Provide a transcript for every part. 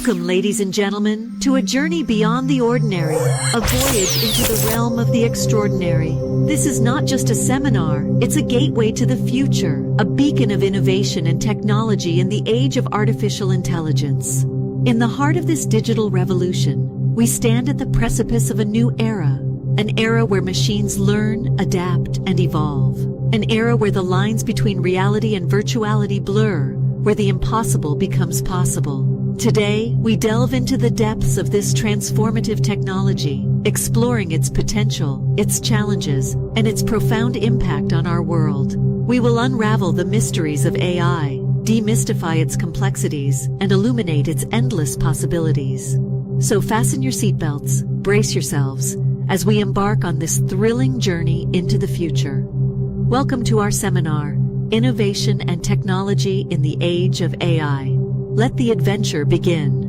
Welcome, ladies and gentlemen, to a journey beyond the ordinary, a voyage into the realm of the extraordinary. This is not just a seminar, it's a gateway to the future, a beacon of innovation and technology in the age of artificial intelligence. In the heart of this digital revolution, we stand at the precipice of a new era, an era where machines learn, adapt, and evolve. An era where the lines between reality and virtuality blur, where the impossible becomes possible. Today, we delve into the depths of this transformative technology, exploring its potential, its challenges, and its profound impact on our world. We will unravel the mysteries of AI, demystify its complexities, and illuminate its endless possibilities. So fasten your seatbelts, brace yourselves, as we embark on this thrilling journey into the future. Welcome to our seminar, Innovation and Technology in the Age of AI. Let the adventure begin.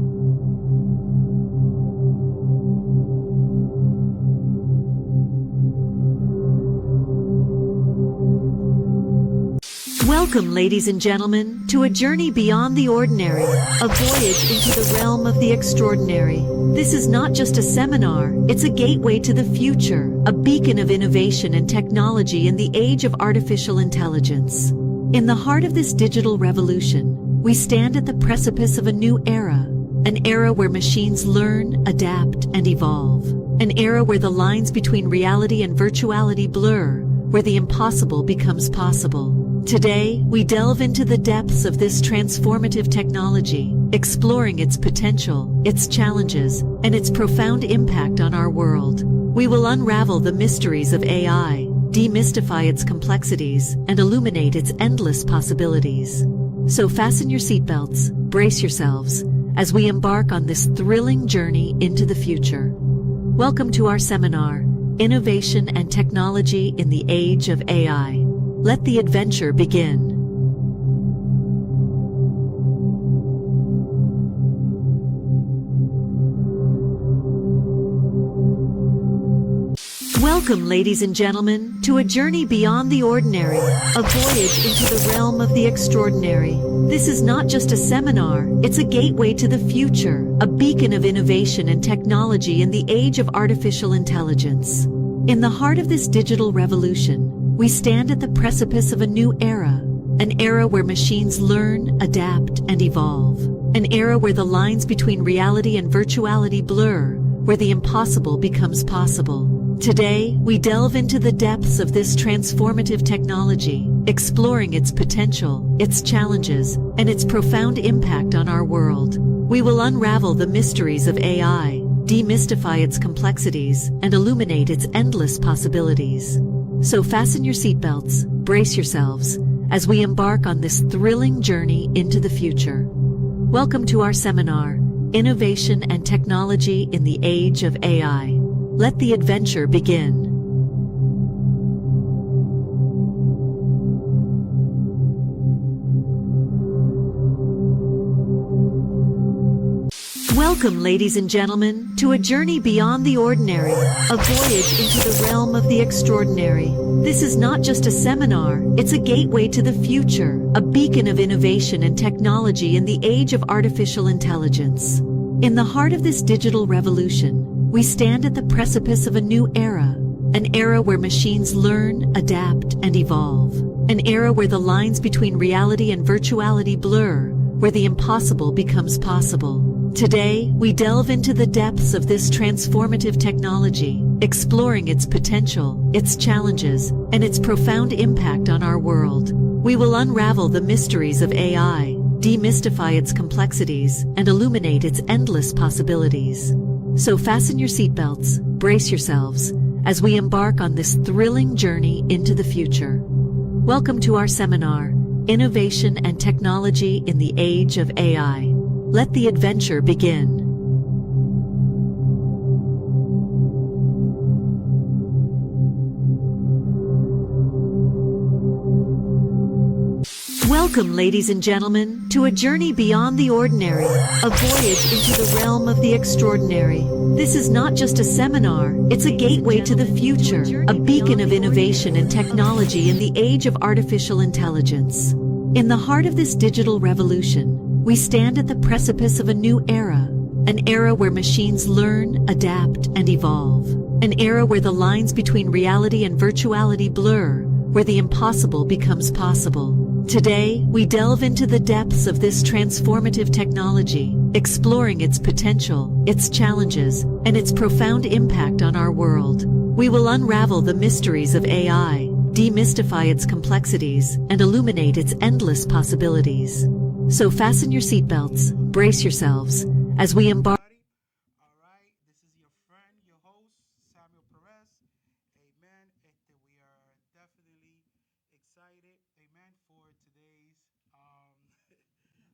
Welcome, ladies and gentlemen, to a journey beyond the ordinary, a voyage into the realm of the extraordinary. This is not just a seminar, it's a gateway to the future, a beacon of innovation and technology in the age of artificial intelligence. In the heart of this digital revolution, we stand at the precipice of a new era, an era where machines learn, adapt, and evolve. An era where the lines between reality and virtuality blur, where the impossible becomes possible. Today, we delve into the depths of this transformative technology, exploring its potential, its challenges, and its profound impact on our world. We will unravel the mysteries of AI, demystify its complexities, and illuminate its endless possibilities. So fasten your seatbelts, brace yourselves, as we embark on this thrilling journey into the future. Welcome to our seminar, Innovation and Technology in the Age of AI. Let the adventure begin. Welcome, ladies and gentlemen, to a journey beyond the ordinary, a voyage into the realm of the extraordinary. This is not just a seminar, it's a gateway to the future, a beacon of innovation and technology in the age of artificial intelligence. In the heart of this digital revolution, we stand at the precipice of a new era, an era where machines learn, adapt, and evolve. An era where the lines between reality and virtuality blur, where the impossible becomes possible. Today, we delve into the depths of this transformative technology, exploring its potential, its challenges, and its profound impact on our world. We will unravel the mysteries of AI, demystify its complexities, and illuminate its endless possibilities. So fasten your seatbelts, brace yourselves, as we embark on this thrilling journey into the future. Welcome to our seminar, Innovation and Technology in the Age of AI. Let the adventure begin. Welcome, ladies and gentlemen, to a journey beyond the ordinary, a voyage into the realm of the extraordinary. This is not just a seminar, it's a gateway to the future, a beacon of innovation and technology in the age of artificial intelligence. In the heart of this digital revolution, we stand at the precipice of a new era, an era where machines learn, adapt, and evolve. An era where the lines between reality and virtuality blur, where the impossible becomes possible. Today, we delve into the depths of this transformative technology, exploring its potential, its challenges, and its profound impact on our world. We will unravel the mysteries of AI, demystify its complexities, and illuminate its endless possibilities. So fasten your seatbelts, brace yourselves, as we embark on this thrilling journey into the future. Welcome to our seminar, Innovation and Technology in the Age of AI. Let the adventure begin. Welcome, ladies and gentlemen, to a journey beyond the ordinary, a voyage into the realm of the extraordinary. This is not just a seminar, it's a gateway to the future, a beacon of innovation and technology in the age of artificial intelligence. In the heart of this digital revolution, We stand at the precipice of a new era, an era where machines learn, adapt, and evolve. An era where the lines between reality and virtuality blur, where the impossible becomes possible. Today, we delve into the depths of this transformative technology, exploring its potential, its challenges, and its profound impact on our world. We will unravel the mysteries of AI, demystify its complexities, and illuminate its endless possibilities. So fasten your seatbelts, brace yourselves, as we embark. All right, this is your friend, your host, Samuel Perez. Amen. We are definitely excited, amen, for today's live. Give me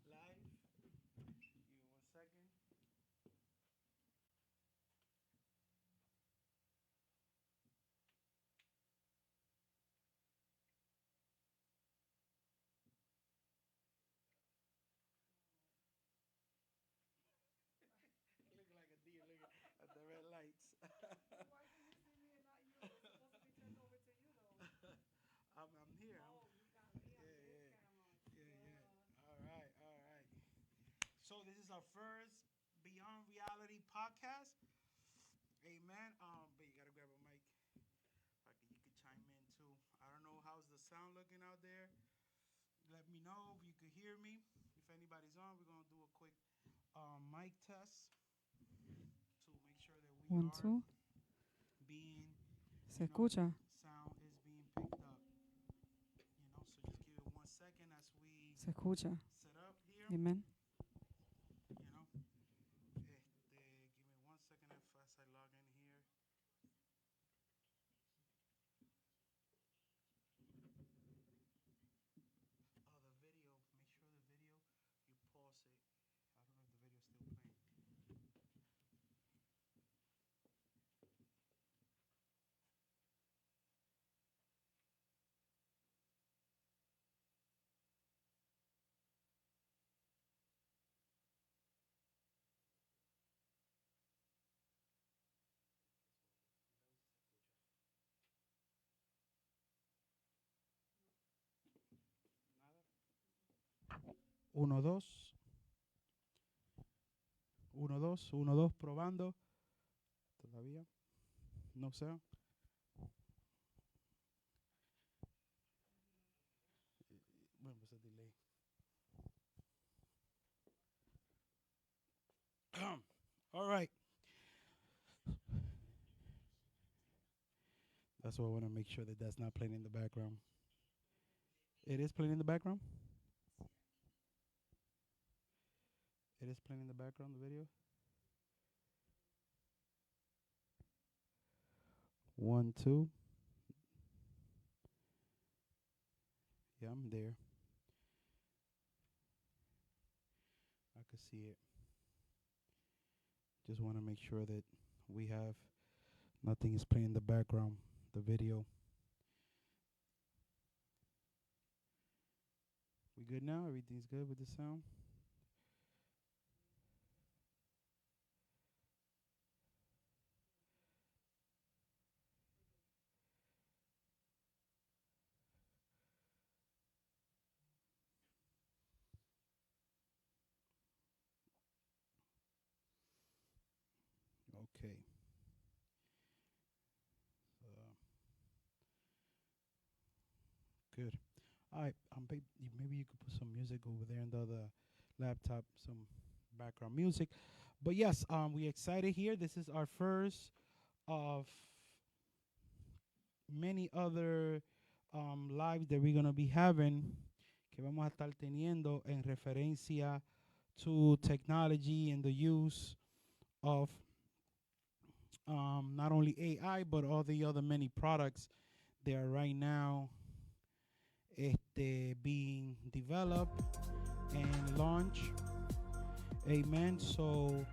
1 second. Look like a deer, look at the red lights. Why do you see me and not you? It's supposed to be turned over to you, though. I'm here. Oh, you got me on Yeah, this yeah, camera. yeah. All right, all right. So this is our first Beyond Reality podcast. Amen. But you gotta grab a mic. You could chime in too. I don't know how's the sound looking out there. Let me know if you could hear me. If anybody's on, we're gonna do a quick mic test to make sure that we One, are two. being, Se escucha. sound is being picked up. So just give it 1 second as we Se escucha. set up here. Amen. Give me 1 second as I log in here. Oh, the video. Make sure the video, you pause it. I don't know if the video is still playing. Uno, dos. Uno, dos. Uno, dos. Probando. Todavía. No sé. Bueno, pues el delay. All right. That's why I want to make sure that that's not playing in the background. It is playing in the background? It is playing in the background, the video? 1, 2. Yeah, I'm there. I could see it. Just want to make sure that we have nothing is playing in the background, the video. We good now? Everything's good with the sound? Okay. Good. All right. Maybe you could put some music over there in the other laptop, some background music. But yes, we excited here. This is our first of many other lives that we're gonna be having, que vamos a estar teniendo en referencia to technology and the use of not only AI but all the other many products that are right now being developed and launched. Amen. So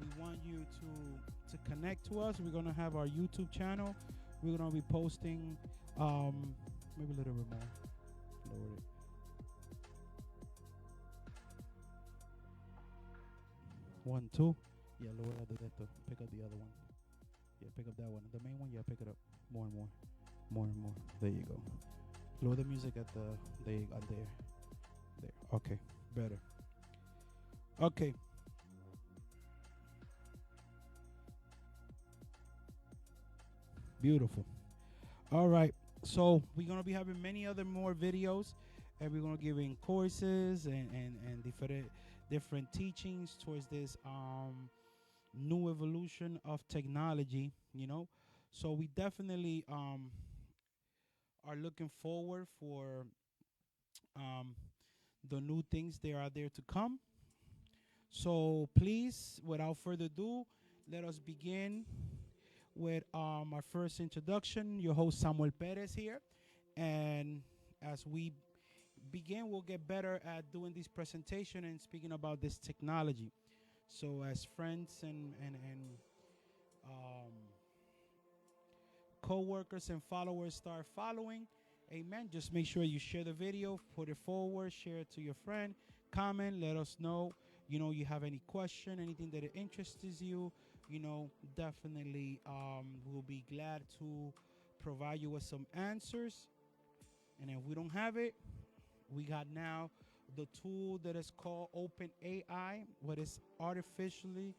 we want you to connect to us. We're gonna have our YouTube channel. We're gonna be posting maybe a little bit more. Lower it. One, two. Yeah, lower that. Pick up the other one. Yeah, pick up that one. The main one, yeah, pick it up. More and more. More and more. There you go. Lower the music at the there. There. Okay. Better. Okay. Beautiful. All right. So we're gonna be having many other more videos, and we're gonna giving courses and different teachings towards this new evolution of technology. So we definitely are looking forward for um the new things that are there to come. So please, without further ado, let us begin with our first introduction. Your host Samuel Perez here, and as we begin, we'll get better at doing this presentation and speaking about this technology. So as friends and um, co-workers and followers start following, amen, just make sure you share the video, put it forward, share it to your friend, comment, let us know, you have any question, anything that interests you, definitely we'll be glad to provide you with some answers. And if we don't have it, we got now the tool that is called Open AI, what is artificially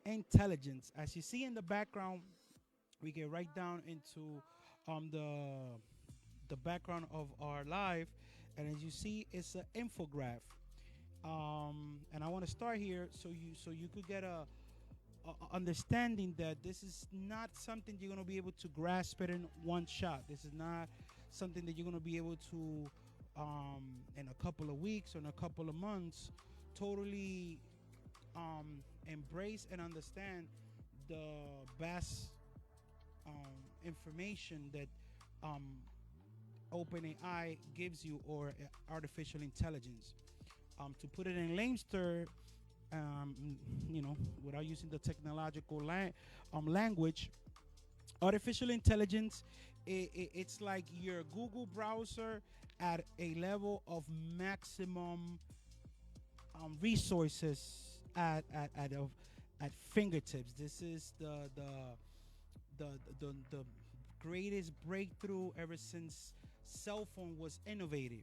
intelligence. As you see in the background, we get right down into the background of our life, and as you see, it's an infograph. And I want to start here so you could get a understanding that this is not something you're going to be able to grasp it in one shot. This is not something that you're going to be able to in a couple of weeks or in a couple of months totally embrace and understand the vast information that um, OpenAI gives you, or artificial intelligence. To put it in layman's terms, um, without using the technological language, artificial intelligence, it's like your Google browser at a level of maximum resources at fingertips. This is the greatest breakthrough ever since cell phone was innovated.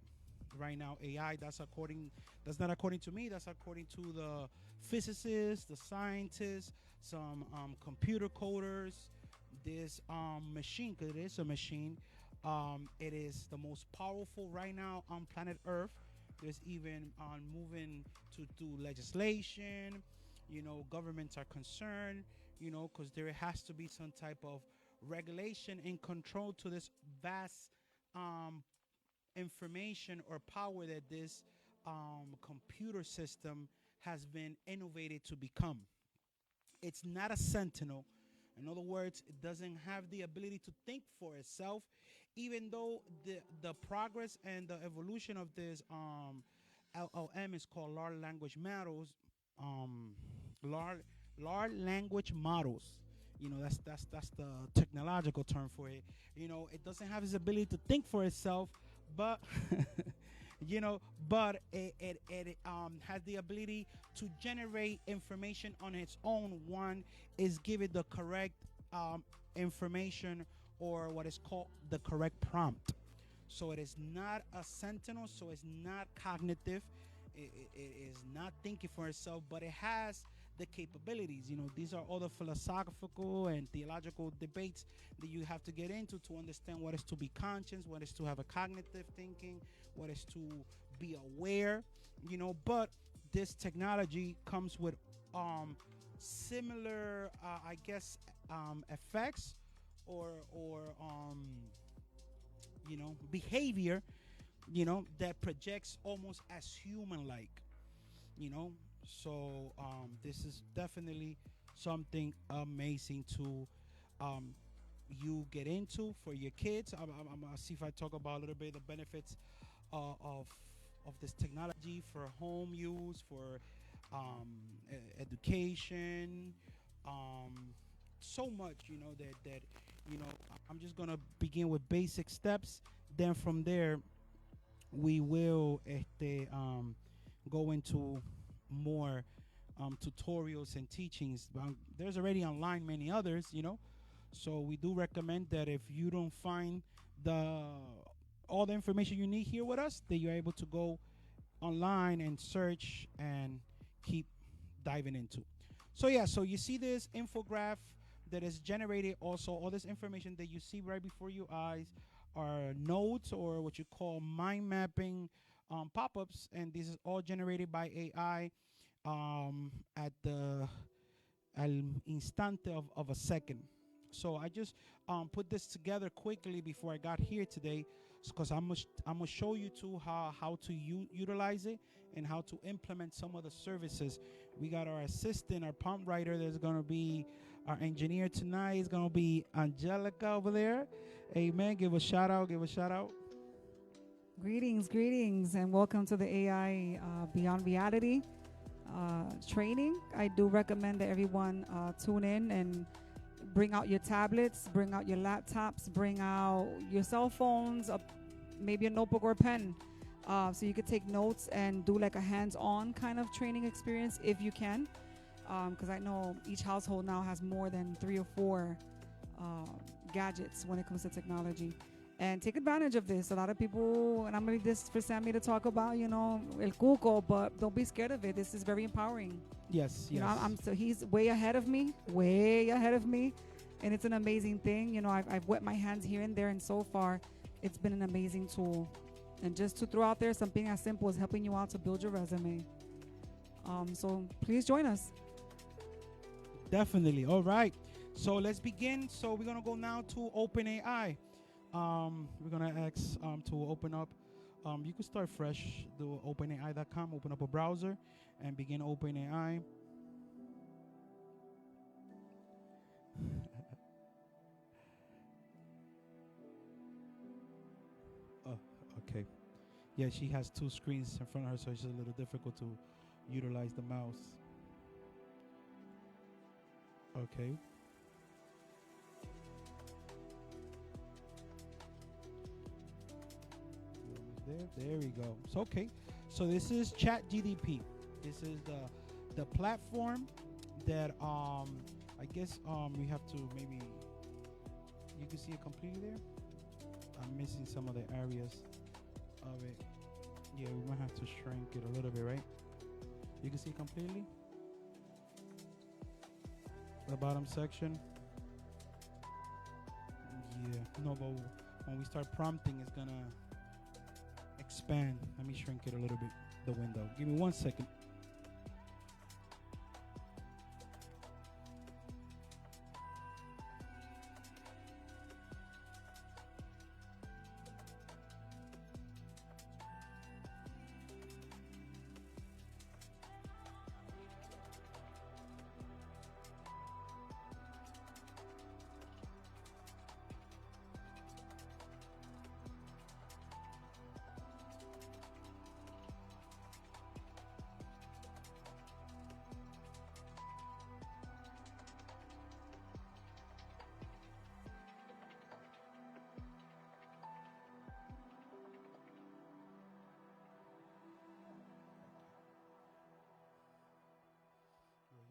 Right now, AI, that's not according to me, that's according to the physicists, the scientists, some computer coders. This machine, because it is a machine, it is the most powerful right now on planet Earth. There's even on moving to do legislation. Governments are concerned, because there has to be some type of regulation and control to this vast um, information or power that this computer system has been innovated to become. It's not a sentinel. In other words, it doesn't have the ability to think for itself, even though the progress and the evolution of this LLM is called large language models. Um, large large language models. That's the technological term for it. It doesn't have its ability to think for itself, but you know, but it has the ability to generate information on its own. One is give it the correct information, or what is called the correct prompt. So it is not a sentinel, so it's not cognitive. It is not thinking for itself, but it has the capabilities. These are all the philosophical and theological debates that you have to get into to understand what is to be conscious, what is to have a cognitive thinking, what is to be aware. But this technology comes with similar, I guess, effects or behavior, that projects almost as human like. This is definitely something amazing to you get into for your kids. I'm gonna see if I talk about a little bit the benefits of this technology for home use, for education, um, so much. I'm just gonna begin with basic steps. Then from there, we will go into more tutorials and teachings. There's already online many others, so we do recommend that if you don't find the all the information you need here with us, that you're able to go online and search and keep diving into. So yeah, so you see this infograph that is generated. Also, all this information that you see right before your eyes are nodes or what you call mind mapping pop-ups, and this is all generated by AI at the al instante of a second. So I just put this together quickly before I got here today, because I'm gonna show you too how to utilize it and how to implement some of the services. We got our assistant, our pump writer. There's gonna be our engineer tonight. Is gonna be Angelica over there. Amen. Give a shout out. Give a shout out. Greetings, and welcome to the AI Beyond Reality training. I do recommend that everyone tune in and bring out your tablets, bring out your laptops, bring out your cell phones, maybe a notebook or a pen, so you could take notes and do like a hands-on kind of training experience if you can, because I know each household now has more than 3 or 4 gadgets when it comes to technology. And take advantage of this. A lot of people, and I'm going to leave this for Sammy to talk about, El Cuco, but don't be scared of it. This is very empowering. Yes, You yes. know, so he's way ahead of me, and it's an amazing thing. You know, I've wet my hands here and there, and so far, it's been an amazing tool. And just to throw out there something as simple as helping you out to build your resume. So please join us. Definitely. All right. So let's begin. So we're gonna go now to OpenAI. We're gonna ask to open up. You can start fresh. Do OpenAI.com. Open up a browser and begin OpenAI. Oh, okay. Yeah, she has 2 screens in front of her, so it's just a little difficult to utilize the mouse. Okay. There we go. So okay. So this is ChatGDP. This is the platform that I guess we have to maybe you can see it completely there. I'm missing some of the areas of it. Yeah, we might have to shrink it a little bit, right? You can see it completely. The bottom section. Yeah. No, but when we start prompting, it's gonna expand. Let me shrink it a little bit, the window. Give me 1 second.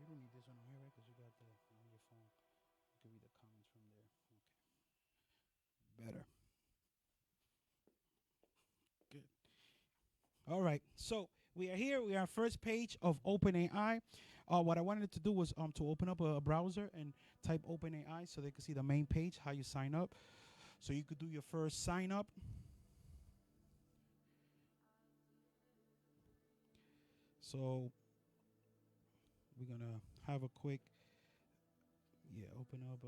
You don't need this one here, right? Because you got the on your phone. You can read the comments from there. Okay. Better. Good. All right. So we are here. We are first page of OpenAI. What I wanted to do was to open up a browser and type OpenAI so they could see the main page, how you sign up. So you could do your first sign up. So we're gonna have a quick open up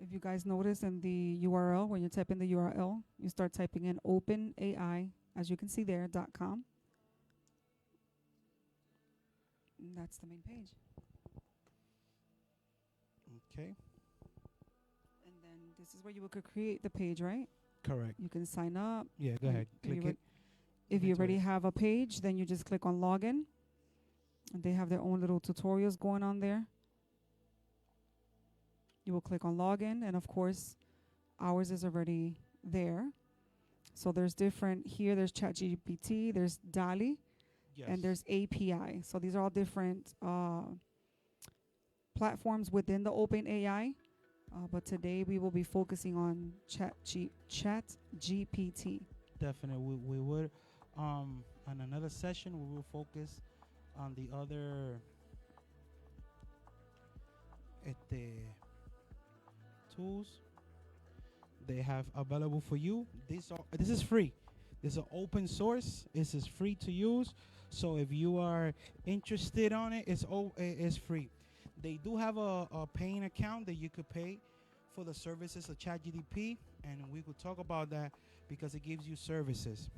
If you guys notice in the URL, when you type in the URL, you start typing in OpenAI, as you can see there, .com. And that's the main page. okay. And then this is where you could create the page, right? Correct. You can sign up. Yeah, go ahead. If you Click it. If you Into already it. have a page, then you just click on login. And they have their own little tutorials going on there. You will click on login, and of course, ours is already there. So there's different, here there's ChatGPT, there's DALI, Yes. and there's API. So these are all different platforms within the OpenAI. But today we will be focusing on ChatGPT. Definitely. We would on another session we will focus on the other tools they have available for you. This is free. This is open source. This is free to use. So if you are interested on it, it's free. They do have a paying account that you could pay for the services of ChatGDP, and we could talk about that because it gives you services.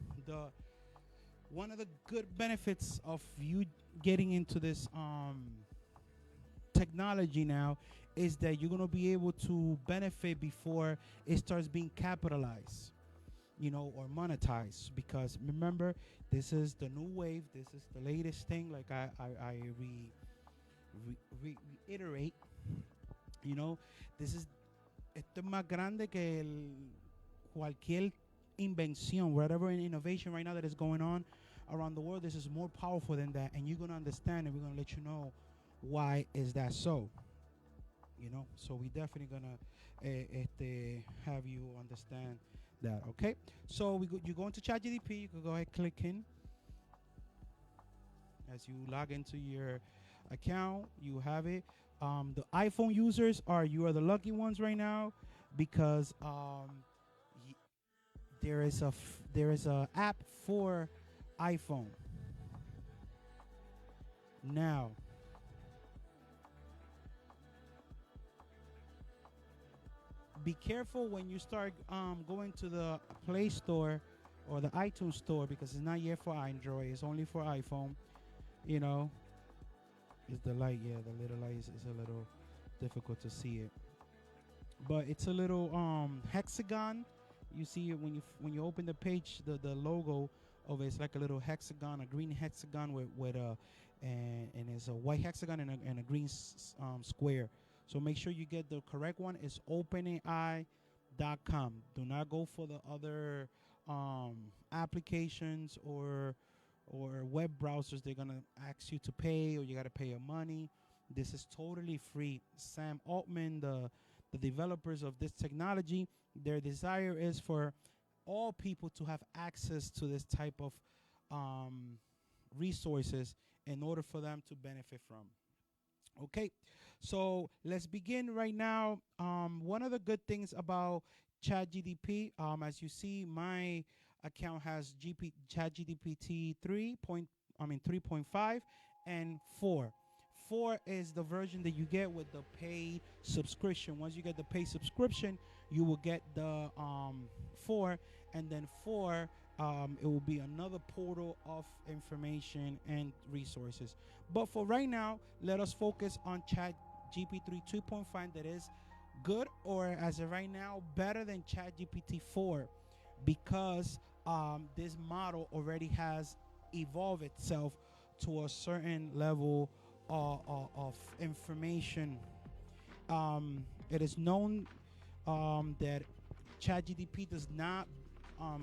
One of the good benefits of you getting into this technology now is that you're going to be able to benefit before it starts being capitalized, or monetized. Because remember, this is the new wave. This is the latest thing. Like I reiterate, this is esto es más grande que cualquier invención, whatever innovation right now that is going on around the world. This is more powerful than that, and you're going to understand, and we're going to let you know why is that so. So we definitely gonna have you understand that. Okay, so you go into ChatGPT. You can go ahead, click in. As you log into your account, you have it. The iPhone users you are the lucky ones right now, because there is a app for iPhone now. Be careful when you start going to the Play Store or the iTunes Store, because it's not yet for Android. It's only for iPhone. Is the light? Yeah, the little light is a little difficult to see it, but it's a little hexagon. You see it when you open the page. The logo of it's like a little hexagon, a green hexagon with and it's a white hexagon and a green square. So make sure you get the correct one. It's OpenAI.com. Do not go for the other applications or web browsers. They're gonna ask you to pay, or you gotta pay your money. This is totally free. Sam Altman, the developers of this technology, their desire is for all people to have access to this type of resources in order for them to benefit from. Okay, so let's begin right now. One of the good things about ChatGPT, as you see, my account has ChatGPT 3.5 and 4. 4 is the version that you get with the paid subscription. Once you get the paid subscription, you will get the 4, and then 4 it will be another portal of information and resources. But for right now, let us focus on ChatGPT 2.5, that is good, or as of right now, better than ChatGPT 4, because this model already has evolved itself to a certain level of information. It is known that ChatGPT does not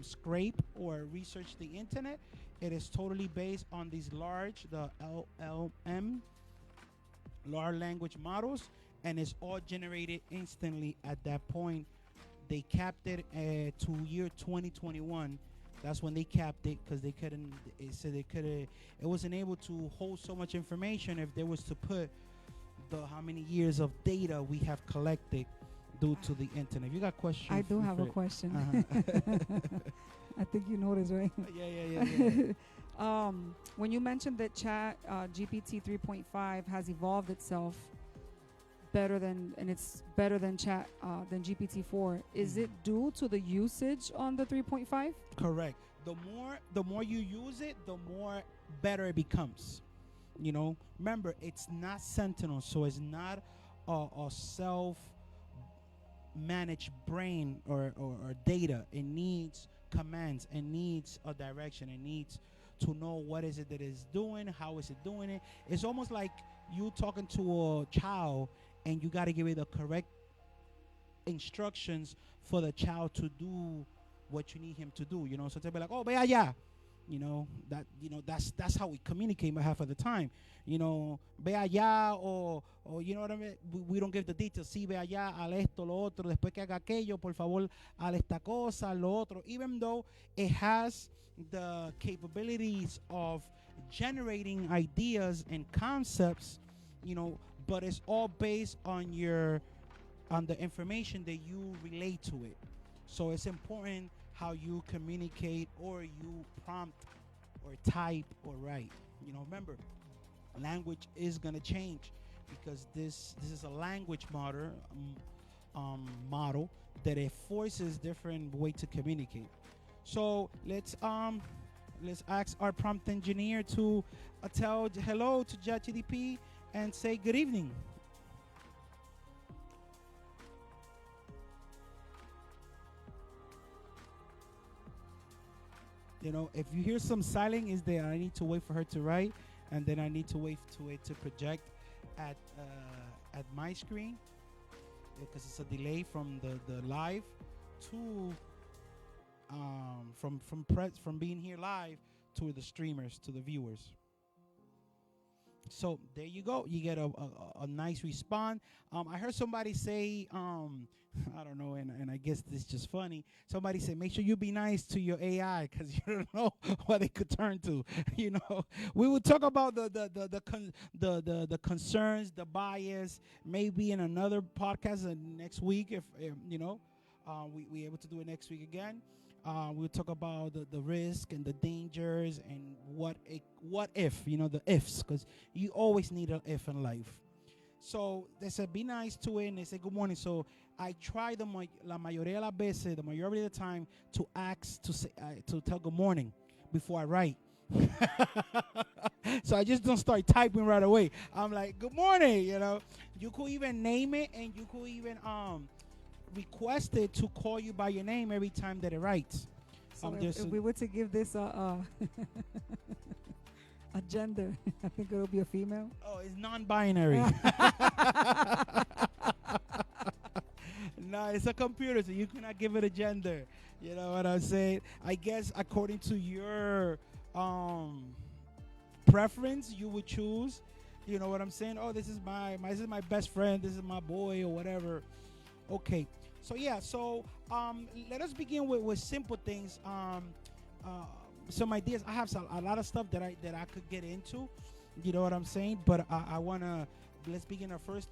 scrape or research the internet. It is totally based on these the LLM, large language models, and it's all generated instantly at that point. They capped it to year 2021. That's when they capped it, because they couldn't. It said it wasn't able to hold so much information if there was to put how many years of data we have collected due to the internet. If you got questions? I do have a question. I think you noticed, right? Yeah. When you mentioned that GPT 3.5 has evolved itself better than than GPT-4, is it due to the usage on the 3.5? Correct. The more you use it, the more better it becomes. Remember, it's not Sentinel, so it's not a self managed brain or data. It needs commands, it needs a direction, it needs to know what is it that it's doing, how is it doing it. It's almost like you talking to a child, and you got to give it the correct instructions for the child to do what you need him to do. So they'll be like, oh, ve allá. That's how we communicate half of the time. Ve allá, or you know what I mean? We don't give the details. Sí, ve allá, haz esto, lo otro, después que haga aquello, por favor, haz esta cosa, lo otro. Even though it has the capabilities of generating ideas and concepts, but it's all based on the information that you relate to it. So it's important how you communicate or you prompt or type or write. Remember, language is gonna change because this is a language model that it forces different way to communicate. So let's ask our prompt engineer to tell hello to ChatGPT and say good evening. If you hear some silence, is there I need to wait for her to write, and then I need to wait to it to project at my screen because it's a delay from the live to from being here live to the streamers, to the viewers. So there you go. You get a nice response. I heard somebody say, I don't know, and I guess this is just funny. Somebody said, make sure you be nice to your AI because you don't know what it could turn to. We will talk about the concerns, the bias, maybe in another podcast next week if we able to do it next week again. We'll talk about the risk and the dangers and what if, the ifs, because you always need an if in life. So they said, be nice to it, and they said, good morning. So I try la mayoría de las veces, the majority of the time, to ask, to tell good morning before I write. So I just don't start typing right away. I'm like, good morning, You could even name it, and you could even requested to call you by your name every time that it writes. So if we were to give this a gender, I think it'll be a female. Oh, it's non-binary. No, it's a computer, so you cannot give it a gender. You know what I'm saying? I guess according to your preference, you would choose. You know what I'm saying? Oh, this is my best friend. This is my boy or whatever. Okay. So yeah, let us begin with simple things. Some ideas. I have a lot of stuff that I could get into. You know what I'm saying? But I wanna let's begin our first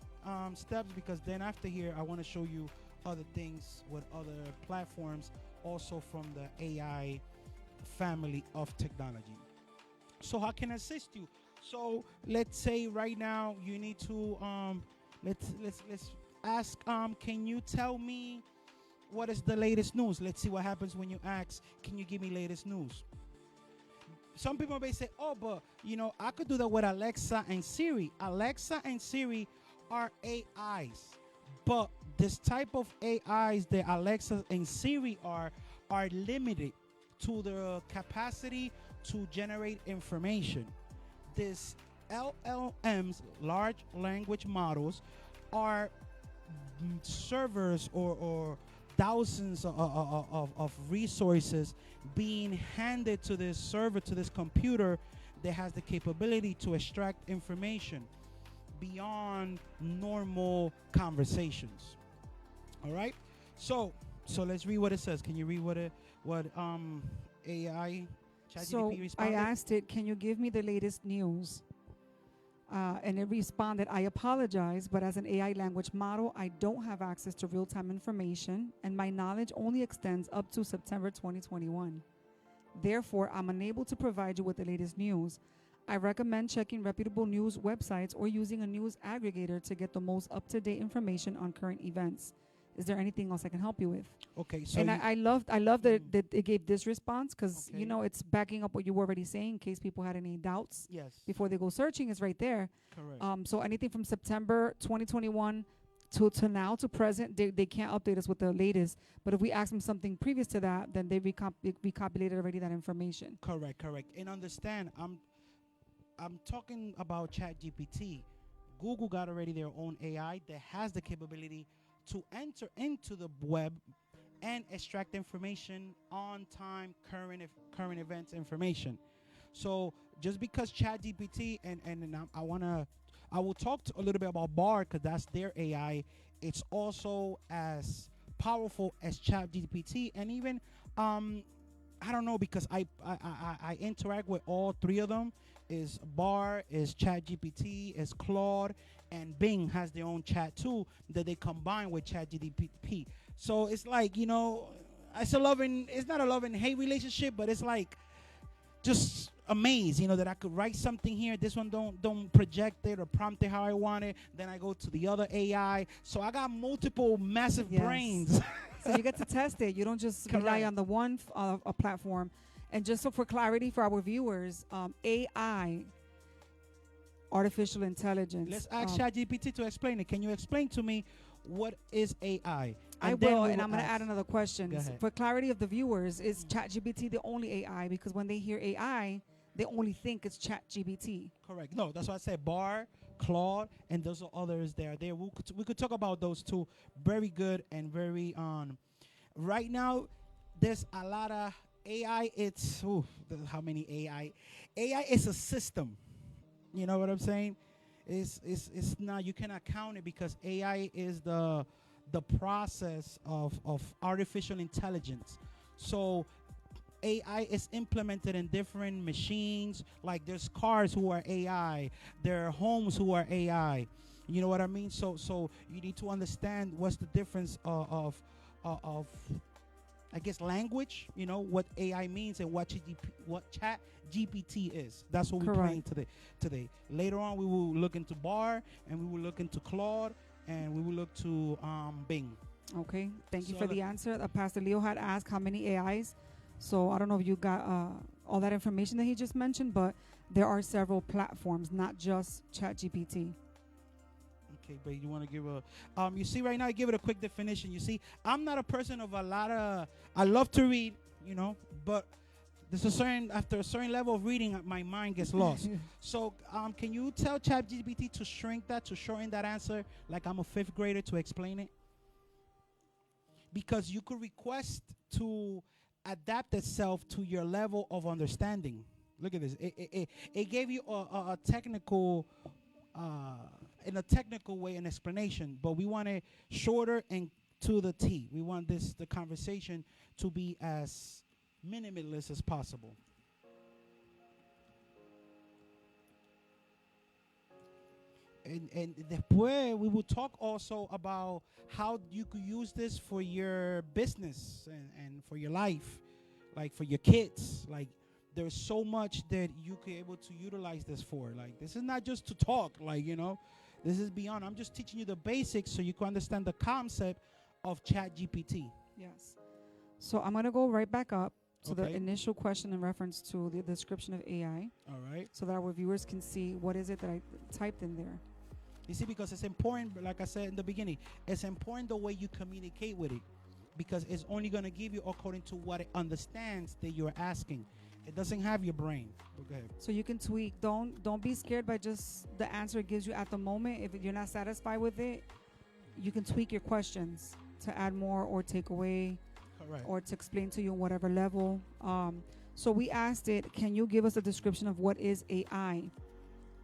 steps, because then after here I want to show you other things with other platforms, also from the AI family of technology. So how can I assist you? So let's say right now you need to let's ask, can you tell me what is the latest news? Let's see what happens when you ask, can you give me latest news? Some people may say, oh, but I could do that with Alexa and Siri. Alexa and Siri are AIs, but this type of AIs that Alexa and Siri are limited to the capacity to generate information. This LLMs, large language models, are servers or thousands of resources being handed to this server, to this computer that has the capability to extract information beyond normal conversations. All right, so let's read what it says. Can you read what AI ChatGPT So responded? I asked it, can you give me the latest news? And it responded, I apologize, but as an AI language model, I don't have access to real-time information, and my knowledge only extends up to September 2021. Therefore, I'm unable to provide you with the latest news. I recommend checking reputable news websites or using a news aggregator to get the most up-to-date information on current events. Is there anything else I can help you with? Okay, so And I love that it gave this response, because Okay. it's backing up what you were already saying in case people had any doubts yes, before they go searching. Is right there. correct. So anything from September 2021 to now to present, they can't update us with the latest. But if we ask them something previous to that, then they recopulated already that information. Correct. And understand, I'm talking about ChatGPT. Google got already their own AI that has the capability to enter into the web and extract information on time, current events information. So just because ChatGPT and I will talk a little bit about Bard, because that's their AI. It's also as powerful as ChatGPT, and even I don't know because I interact with all three of them. Is Bar, is ChatGPT, is Claude, and Bing has their own chat too that they combine with ChatGPT. So it's like, it's a loving. It's not a love and hate relationship, but it's like just amazed, that I could write something here. This one don't project it or prompt it how I want it. Then I go to the other AI. So I got multiple massive Yes. brains. So you get to test it. You don't just rely Correct. on the one a platform. And just so for clarity for our viewers, AI, artificial intelligence. Let's ask ChatGPT to explain it. Can you explain to me what is AI? I And then will, we and I'm going to ask- add another question. Go ahead. For clarity of the viewers, is ChatGPT the only AI? Because when they hear AI, they only think it's ChatGPT. Correct. No, that's why I said Bar, Claude, and those are others there. We could talk about those two. Very good and very right now, there's a lot of AI. It's how many AI? AI is a system. You know what I'm saying? It's not, you cannot count it because AI is the process of artificial intelligence. So AI is implemented in different machines. Like there's cars who are AI, there are homes who are AI. You know what I mean? So you need to understand what's the difference of I guess language. What AI means and what Chat GPT is. That's what we're Correct. playing today. Later on, we will look into Bar and we will look into Claude and we will look to Bing. Okay, thank you So for the answer. Pastor Leo had asked how many AIs. So I don't know if you got all that information that he just mentioned, but there are several platforms, not just ChatGPT. Okay, but you want to give a you see right now I give it a quick definition. You see, I'm not a person of I love to read, but there's after a certain level of reading my mind gets lost. So can you tell ChatGPT to shrink that, to shorten that answer like I'm a 5th grader to explain it? Because you could request to adapt itself to your level of understanding. Look at this. It gave you a technical in a technical way an explanation, but we want it shorter and to the T. We want the conversation to be as minimalist as possible. And después we will talk also about how you could use this for your business and for your life, like for your kids. Like there's so much that you could able to utilize this for. Like this is not just to talk, this is beyond. I'm just teaching you the basics so you can understand the concept of ChatGPT. Yes. So I'm going to go right back up to the Okay. initial question in reference to the description of AI All right. so that our viewers can see what is it that I typed in there. You see, because it's important, like I said in the beginning, it's important the way you communicate with it, because it's only going to give you according to what it understands that you're asking. It doesn't have your brain. Go ahead. So you can tweak. Don't be scared by just the answer it gives you at the moment. If you're not satisfied with it, you can tweak your questions to add more or take away Correct. or to explain to you on whatever level. So we asked it, can you give us a description of what is AI?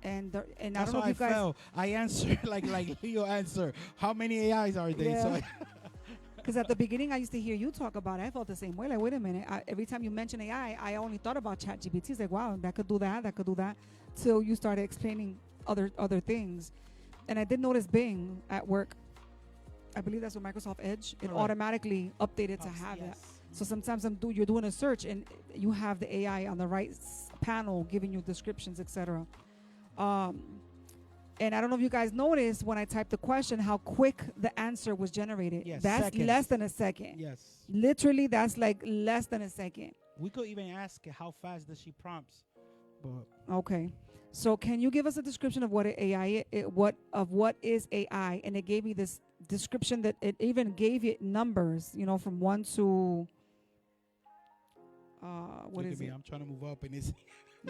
And I That's don't know how if you I guys. felt. I answered like Leo answer. How many AIs are there? Yeah. So Because at the beginning, I used to hear you talk about it. I felt the same way. Like, wait a minute. Every time you mention AI, I only thought about ChatGPT. It's like, wow, that could do that. That could do that. Till you started explaining other things. And I did notice Bing at work. I believe that's with Microsoft Edge. It Correct. automatically updated to have that. Yes. So sometimes you're doing a search and you have the AI on the right panel giving you descriptions, etc. And I don't know if you guys noticed when I typed the question how quick the answer was generated. Yes, That's seconds. less than a second. Yes. Literally, that's like less than a second. We could even ask how fast does she prompts, but Okay. So can you give us a description of what AI what is AI? And it gave me this description that it even gave it numbers, from 1 to what look is at me. it? I'm trying to move up and it's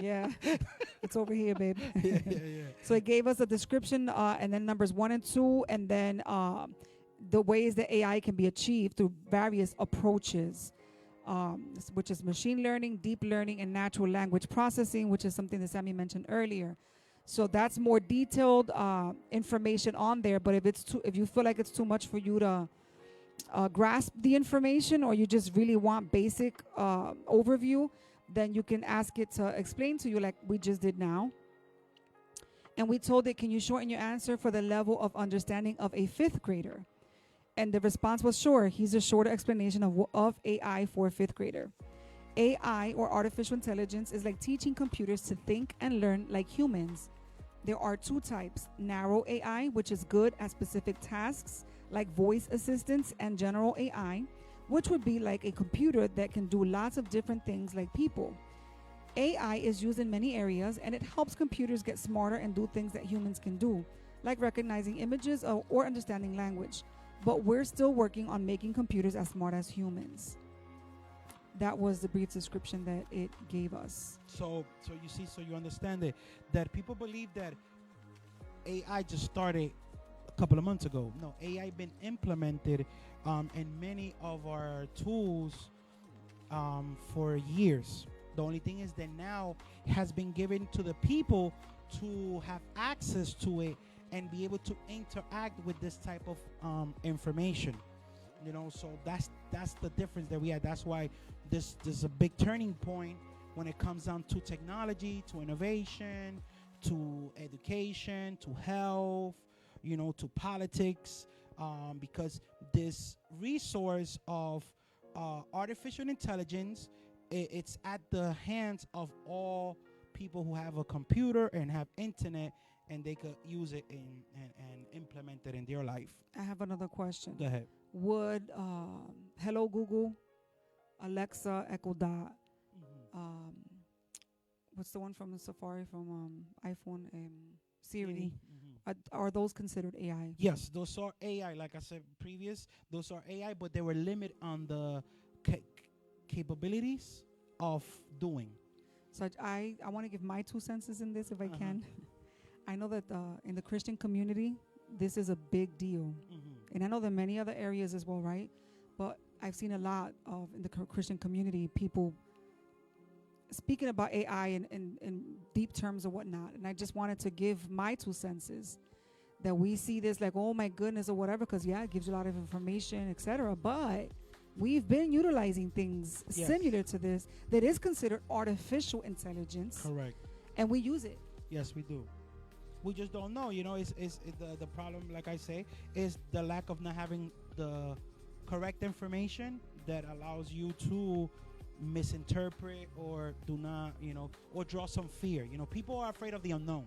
Yeah. It's over here, babe. yeah. So it gave us a description and then numbers 1 and 2 and then the ways that AI can be achieved through various approaches. Which is machine learning, deep learning, and natural language processing, which is something that Sammy mentioned earlier. So that's more detailed information on there. But if you feel like it's too much for you to grasp the information, or you just really want basic overview, then you can ask it to explain to you like we just did now. And we told it, can you shorten your answer for the level of understanding of a fifth grader? And the response was sure. Here's a shorter explanation of AI for a fifth grader. AI, or artificial intelligence, is like teaching computers to think and learn like humans. There are two types: narrow AI, which is good at specific tasks like voice assistants, and general AI, which would be like a computer that can do lots of different things like people. AI is used in many areas, and it helps computers get smarter and do things that humans can do, like recognizing images or understanding language. But we're still working on making computers as smart as humans. That was the brief description that it gave us. So you see, so you understand it, that people believe that AI just started a couple of months ago. No, AI been implemented in many of our tools for years. The only thing is that now it has been given to the people to have access to it and be able to interact with this type of information. You know, so that's the difference that we had. That's why this is a big turning point when it comes down to technology, to innovation, to education, to health, you know, to politics, because this resource of artificial intelligence, it's at the hands of all people who have a computer and have internet, and they could use it and implement it in their life. I have another question. Go ahead. Would Hello Google, Alexa, Echo Dot, what's the one from the Safari from iPhone, Siri, are those considered AI? Yes, those are AI. Like I said previous, those are AI, but they were limited on the capabilities of doing. So I want to give my 2 cents in this if I can. I know that in the Christian community, this is a big deal. And I know there are many other areas as well, right? But I've seen a lot of, in the Christian community, people speaking about AI in deep terms or whatnot. And I just wanted to give my 2 cents that we see this like, oh my goodness, or whatever, because yeah, it gives you a lot of information, etc. But we've been utilizing things similar to this that is considered artificial intelligence. Correct. And we use it. Yes, we do. We just don't know. You know, it's the problem, like I say, is the lack of not having the correct information that allows you to misinterpret or do not, you know, or draw some fear. You know, people are afraid of the unknown.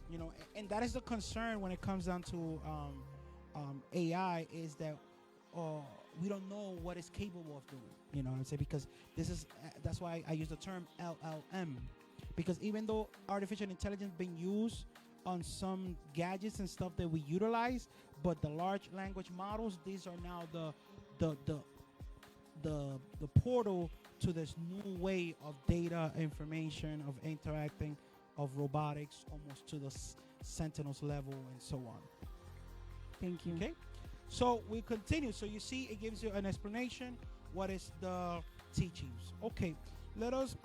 You know, and that is the concern when it comes down to AI, is that we don't know what it's capable of doing. You know what I'm saying? Because this is that's why I use the term LLM, because even though artificial intelligence being used on some gadgets and stuff that we utilize, but the large language models, these are now the portal to this new way of data, information, of interacting, of robotics, almost to the Sentinels level and so on. Thank you. Okay, so we continue. So you see, it gives you an explanation. What is the teachings? Okay, let us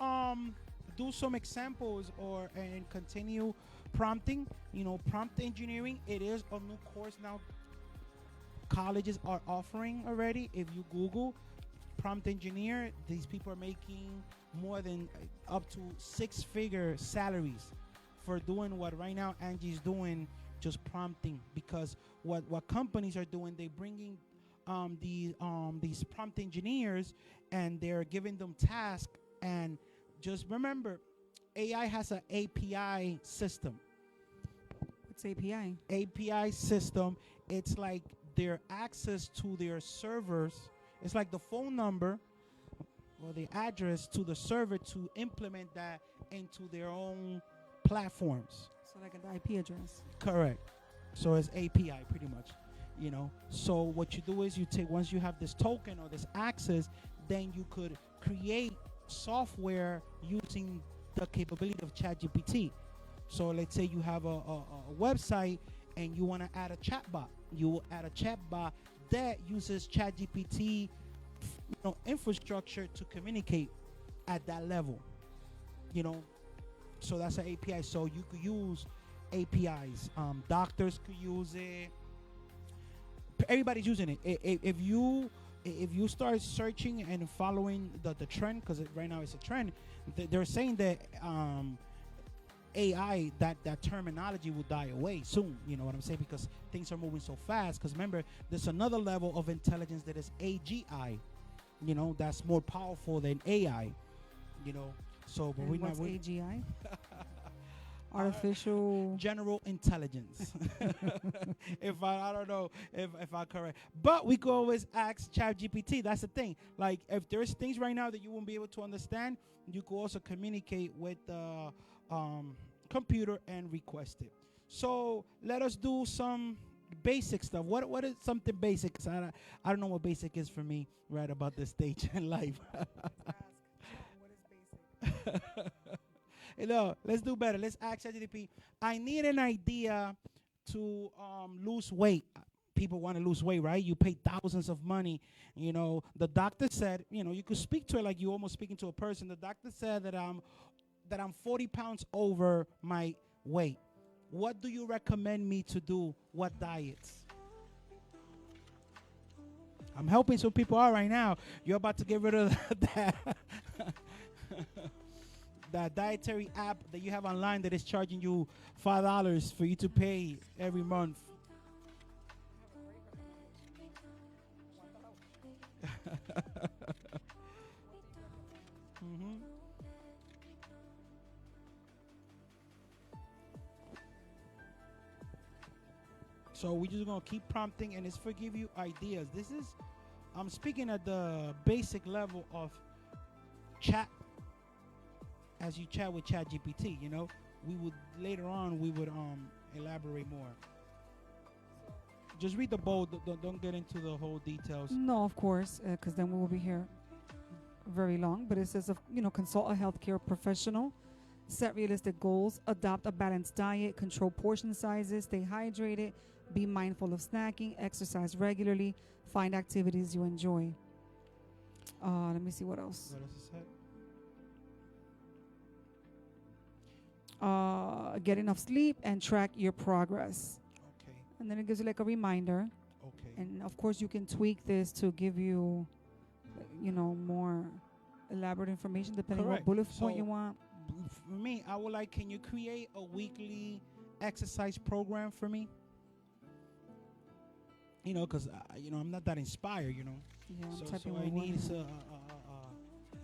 do some examples and continue prompting. You know, prompt engineering, it is a new course now colleges are offering already. If you Google prompt engineer, these people are making more than up to 6-figure salaries for doing what right now Angie's doing, just prompting. Because what companies are doing, they bringing these prompt engineers, and they're giving them tasks. And just remember, AI has an API system. What's API? API system, it's like their access to their servers. It's like the phone number or the address to the server to implement that into their own platforms. So like an IP address. Correct. So it's API pretty much, you know. So what you do is you take, once you have this token or this access, then you could create software using the capability of ChatGPT. So let's say you have a website and you want to add a chatbot. You will add a chatbot that uses ChatGPT, infrastructure to communicate at that level. You know, so that's an API. So you could use APIs. Doctors could use it. everybody's using it. If you start searching and following the trend, because right now it's a trend, they're saying that AI, that terminology will die away soon. You know what I'm saying? Because things are moving so fast. Because remember, there's another level of intelligence that is AGI. You know, that's more powerful than AI. You know, so but And we're what's not. AGI? Artificial. General intelligence. If I don't know if I correct, but we could always ask ChatGPT. That's the thing. Like if there's things right now that you won't be able to understand, you could also communicate with the computer and request it. So let us do some basic stuff. What is something basic? 'Cause I don't know what basic is for me right about this stage in life. No, let's do better. Let's ask ChatGPT. I need an idea to lose weight. People want to lose weight, right? You pay thousands of money. You know, the doctor said, you know, you could speak to it like you almost speaking to a person. The doctor said that I'm 40 pounds over my weight. What do you recommend me to do? What diets? I'm helping some people out right now. You're about to get rid of that. That dietary app that you have online that is charging you $5 for you to pay every month. Mm-hmm. So we're just gonna keep prompting, and it's for give you ideas. This is, I'm speaking at the basic level of chat. As you chat with ChatGPT, you know, we would later on elaborate more. Just read the bold. Don't get into the whole details. No, of course, because then we will be here very long. But it says, consult a healthcare professional, set realistic goals, adopt a balanced diet, control portion sizes, stay hydrated, be mindful of snacking, exercise regularly, find activities you enjoy. Let me see what else. What else is said? Get enough sleep and track your progress. Okay. And then it gives you like a reminder. Okay. And of course, you can tweak this to give you, more elaborate information depending on what Correct. bullet point So- you want. For me, I would like. Can you create a weekly exercise program for me? You know, because I'm not that inspired. You know. Yeah, I'm So typing I with one need hand.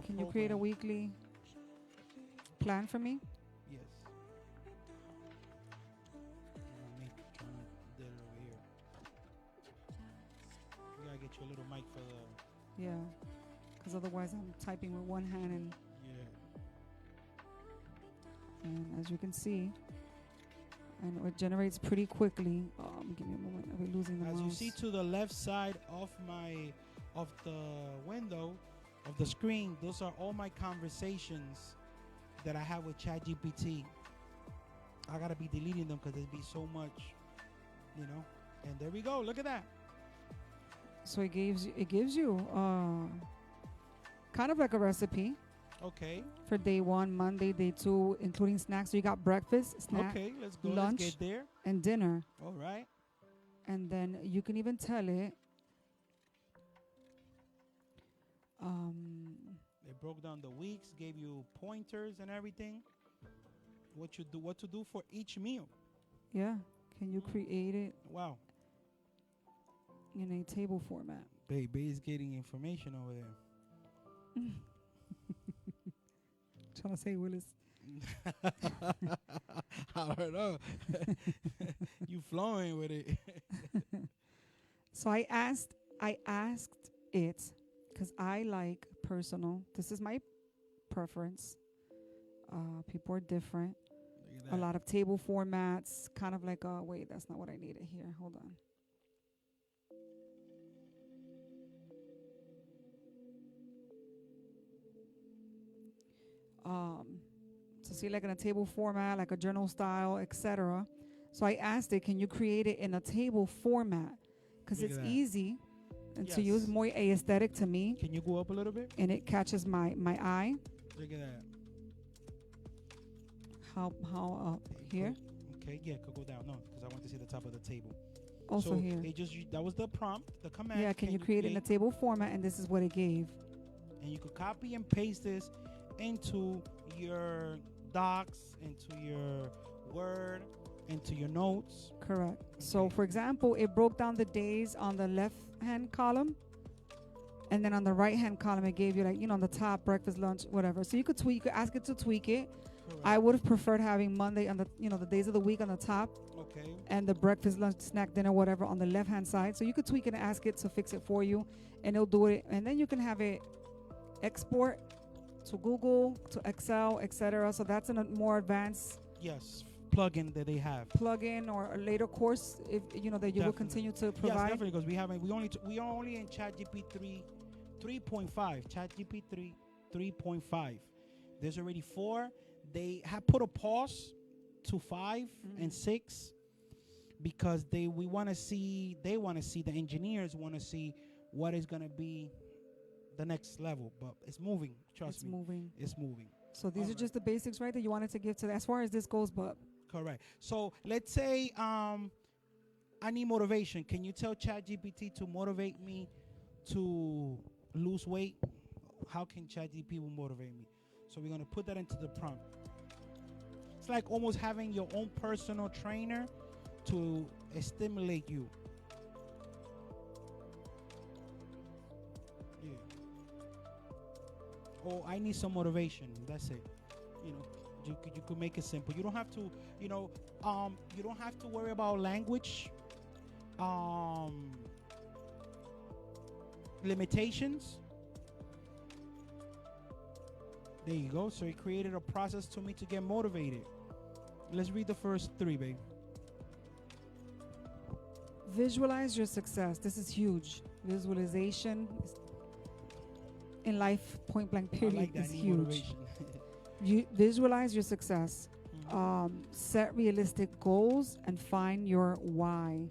a Can you create a program. weekly plan for me? Yes. Let me try to do it over here. We gotta get you a little mic for the. Yeah, because otherwise I'm typing with one hand, Yeah. and as you can see, and it generates pretty quickly. Give me a moment. I'll be losing the As mouse. you see to the left side of the window of the screen, those are all my conversations that I have with ChatGPT. I gotta be deleting them because there'd be so much, And there we go. Look at that. So it gives you kind of like a recipe Okay. for day 1, Monday, day 2, including snacks. So you got breakfast, snack, Okay. Let's go. lunch. Let's get there. and dinner. All right. And then you can even tell it. They broke down the weeks, gave you pointers and everything. What to do for each meal. Yeah. Can you create it Wow. in a table format? Baby is getting information over there. Trying to say, Willis. I don't know. You flowing with it. So I asked it because I like personal. This is my preference. People are different. Look at A that. lot of table formats, kind of like wait, that's not what I needed here. Hold on. To see like in a table format, like a journal style, etc. So I asked it, can you create it in a table format? Because Look it's at that. easy and to use, Yes. more aesthetic to me, Can you go up a little bit? and it catches my eye. Look at that. How up here? Okay, yeah, could go down. No, because I want to see the top of the table. Also so here. it just that was the prompt, the command. Yeah, can you create it in a table format? And this is what it gave. And you could copy and paste this into your docs, into your Word, into your notes. Correct. So, Okay. for example, it broke down the days on the left-hand column, and then on the right-hand column, it gave you, like, on the top, breakfast, lunch, whatever. So you could tweak. You could ask it to tweak it. Correct. I would have preferred having Monday on the, the days of the week on the top, Okay. and the breakfast, lunch, snack, dinner, whatever on the left-hand side. So you could tweak it and ask it to fix it for you, and it'll do it. And then you can have it export to Google, to Excel, etc. So that's a more advanced Yes. Plugin that they have. plugin or a later course, if that you will Definitely. continue to Yes, provide. definitely, because we are only in ChatGPT 3.5. ChatGPT 3.5. There's already 4. They have put a pause to 5 and 6 because they want to see the engineers want to see what is going to be the next level, but it's moving. Trust It's me, moving. it's moving. So these are Alright. just the basics, right, that you wanted to give to as far as this goes. But Correct. So let's say I need motivation. Can you tell ChatGPT to motivate me to lose weight? How can ChatGPT motivate me? So we're gonna put that into the prompt. It's like almost having your own personal trainer to stimulate you. Yeah. Oh, I need some motivation. That's it. You could make it simple. You don't have to, you don't have to worry about language limitations. There you go. So it created a process to me to get motivated. Let's read the first 3, babe. visualize your success. This is huge. Visualization in life, point blank, I period, like that. is I need huge. motivation. You visualize your success. Set realistic goals and find your why.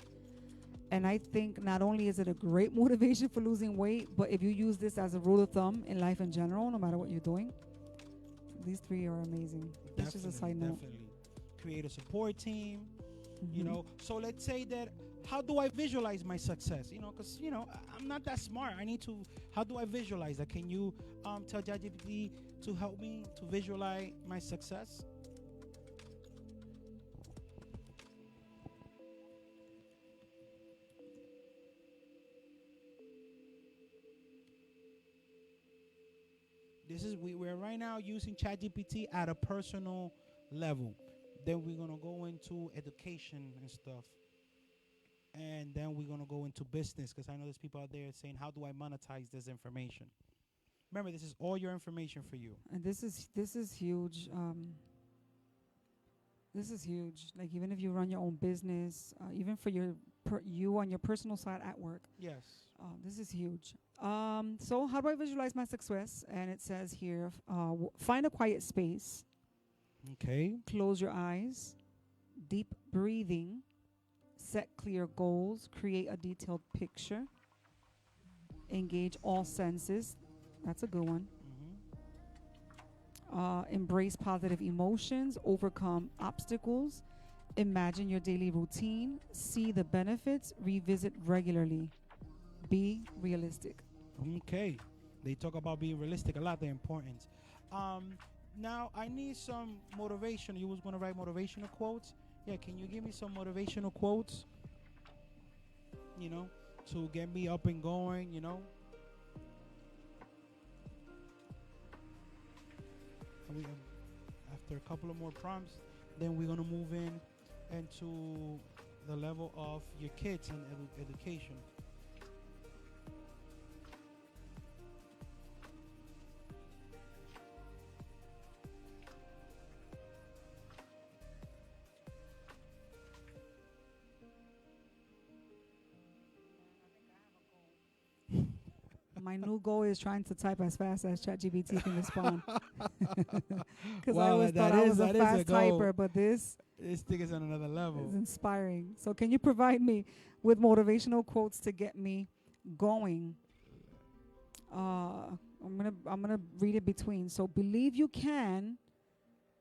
And I think not only is it a great motivation for losing weight, but if you use this as a rule of thumb in life in general, no matter what you're doing, these 3 are amazing. That's just a side note. Definitely. Create a support team. Mhm. So let's say that, how do I visualize my success? Because I'm not that smart. How do I visualize that? Can you tell ChatGPT to help me to visualize my success? We're right now using ChatGPT at a personal level. Then we're gonna go into education and stuff, and then we're gonna go into business, because I know there's people out there saying, "How do I monetize this information?" Remember, this is all your information for you. And this is huge. This is huge. Like, even if you run your own business, even for you on your personal side at work, Yes. this is huge. So how do I visualize my success? And it says here, find a quiet space, Okay. close your eyes, deep breathing, set clear goals, create a detailed picture, engage all senses. That's a good one. Embrace positive emotions, overcome obstacles, imagine your daily routine, see the benefits, revisit regularly. Be realistic. Okay. They talk about being realistic a lot. They're important. Now I need some motivation. You was gonna write motivational quotes. Yeah. Can you give me some motivational quotes? To get me up and going. And after a couple of more prompts, then we're gonna move into the level of your kids and education. My new goal is trying to type as fast as ChatGPT can respond. Because I Wow, always that thought I is- was a that is a fast goal. typer, but this This thing is on another level. is inspiring. So can you provide me with motivational quotes to get me going? I'm gonna read it between. So, believe you can,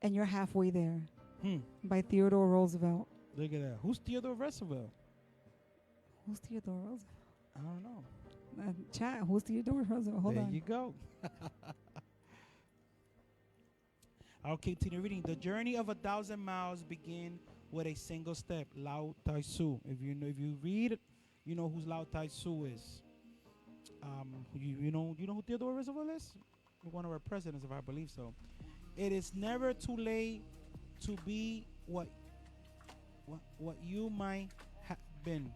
and you're halfway there, by Theodore Roosevelt. Look at that. Who's Theodore Roosevelt? Who's Theodore Roosevelt? I don't know. Chat. Who's Theodore Roosevelt? Hold there on. you go. I'll continue reading. The journey of 1,000 miles begin with a single step. Lao Tzu. If you read it, you know who Lao Tzu is. You know who Theodore Roosevelt is? One of our presidents, if I believe so. It is never too late to be what you might have been.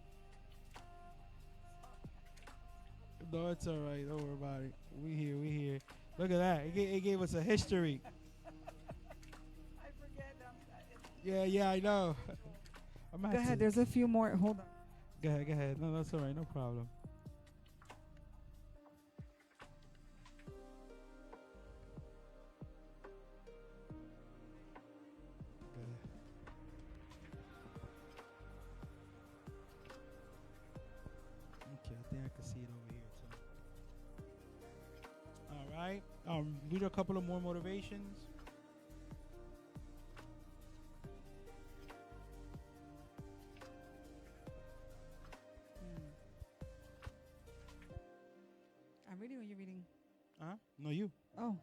No, it's all right. Don't worry about it. We here. Look at that. It gave us a history. I forget Yeah, I know. Go ahead. There's a few more. Hold on. Go ahead. No, that's all right. No problem. Okay, I think I can see it over here too. All right. Read a couple of more motivations. I'm reading or you reading? No, you. Oh.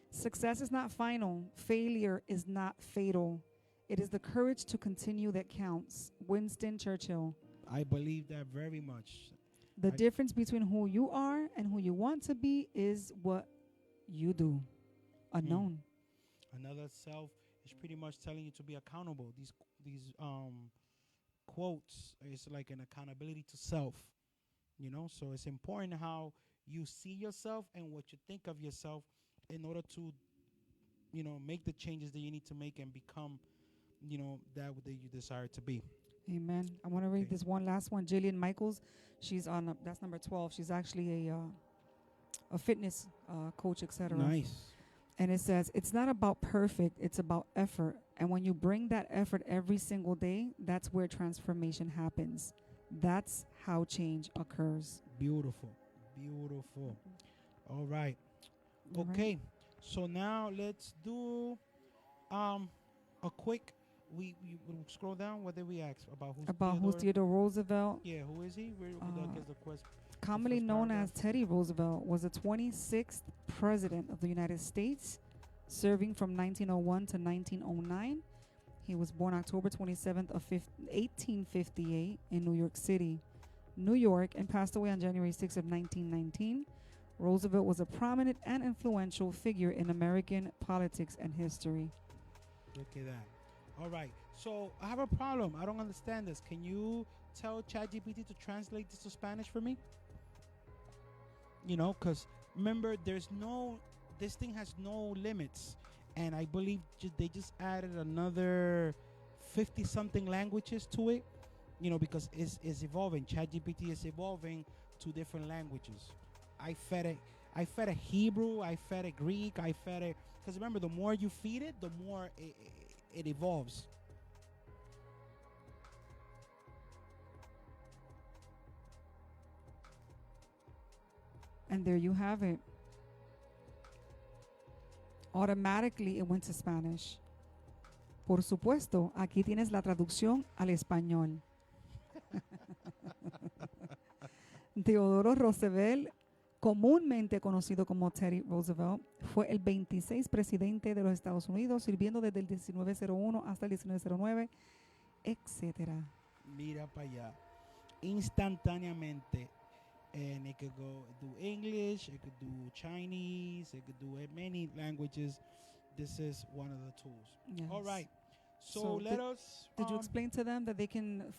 Success is not final. Failure is not fatal. It is the courage to continue that counts. Winston Churchill. I believe that very much. The difference between who you are and who you want to be is what you do. Unknown. Another self is pretty much telling you to be accountable. These quotes is like an accountability to self. So it's important how you see yourself and what you think of yourself in order to make the changes that you need to make and become that you desire to be. Amen. I want to read this one last one. Jillian Michaels. She's on that's number 12. She's actually a fitness coach, etc. Nice. And it says, it's not about perfect, it's about effort. And when you bring that effort every single day, that's where transformation happens. That's how change occurs. Beautiful. All right. Okay. So now let's do a quick. We scroll down. What did we ask about? Who's Theodore Roosevelt? Yeah, who is he? Where is the question? Commonly known as Teddy Roosevelt, was the 26th president of the United States, serving from 1901 to 1909. He was born October 27th of 1858 in New York City, New York, and passed away on January 6th of 1919. Roosevelt was a prominent and influential figure in American politics and history. Look at that. All right. So I have a problem. I don't understand this. Can you tell ChatGPT to translate this to Spanish for me? Because remember, this thing has no limits. And I believe they just added another 50-something languages to it, because it's evolving. ChatGPT is evolving to different languages. I fed it Hebrew, I fed it Greek, I fed it... Because remember, the more you feed it, the more it evolves. And there you have it. Automatically it went to Spanish. Por supuesto, aquí tienes la traducción al español. Theodore Roosevelt, comúnmente conocido como Teddy Roosevelt, fue el 26 presidente de los Estados Unidos, sirviendo desde el 1901 hasta el 1909, etc. Mira para allá. Instantáneamente. And it could go do English, it could do Chinese, it could do many languages. This is one of the tools. Yes. All right. So let us... Did you explain to them that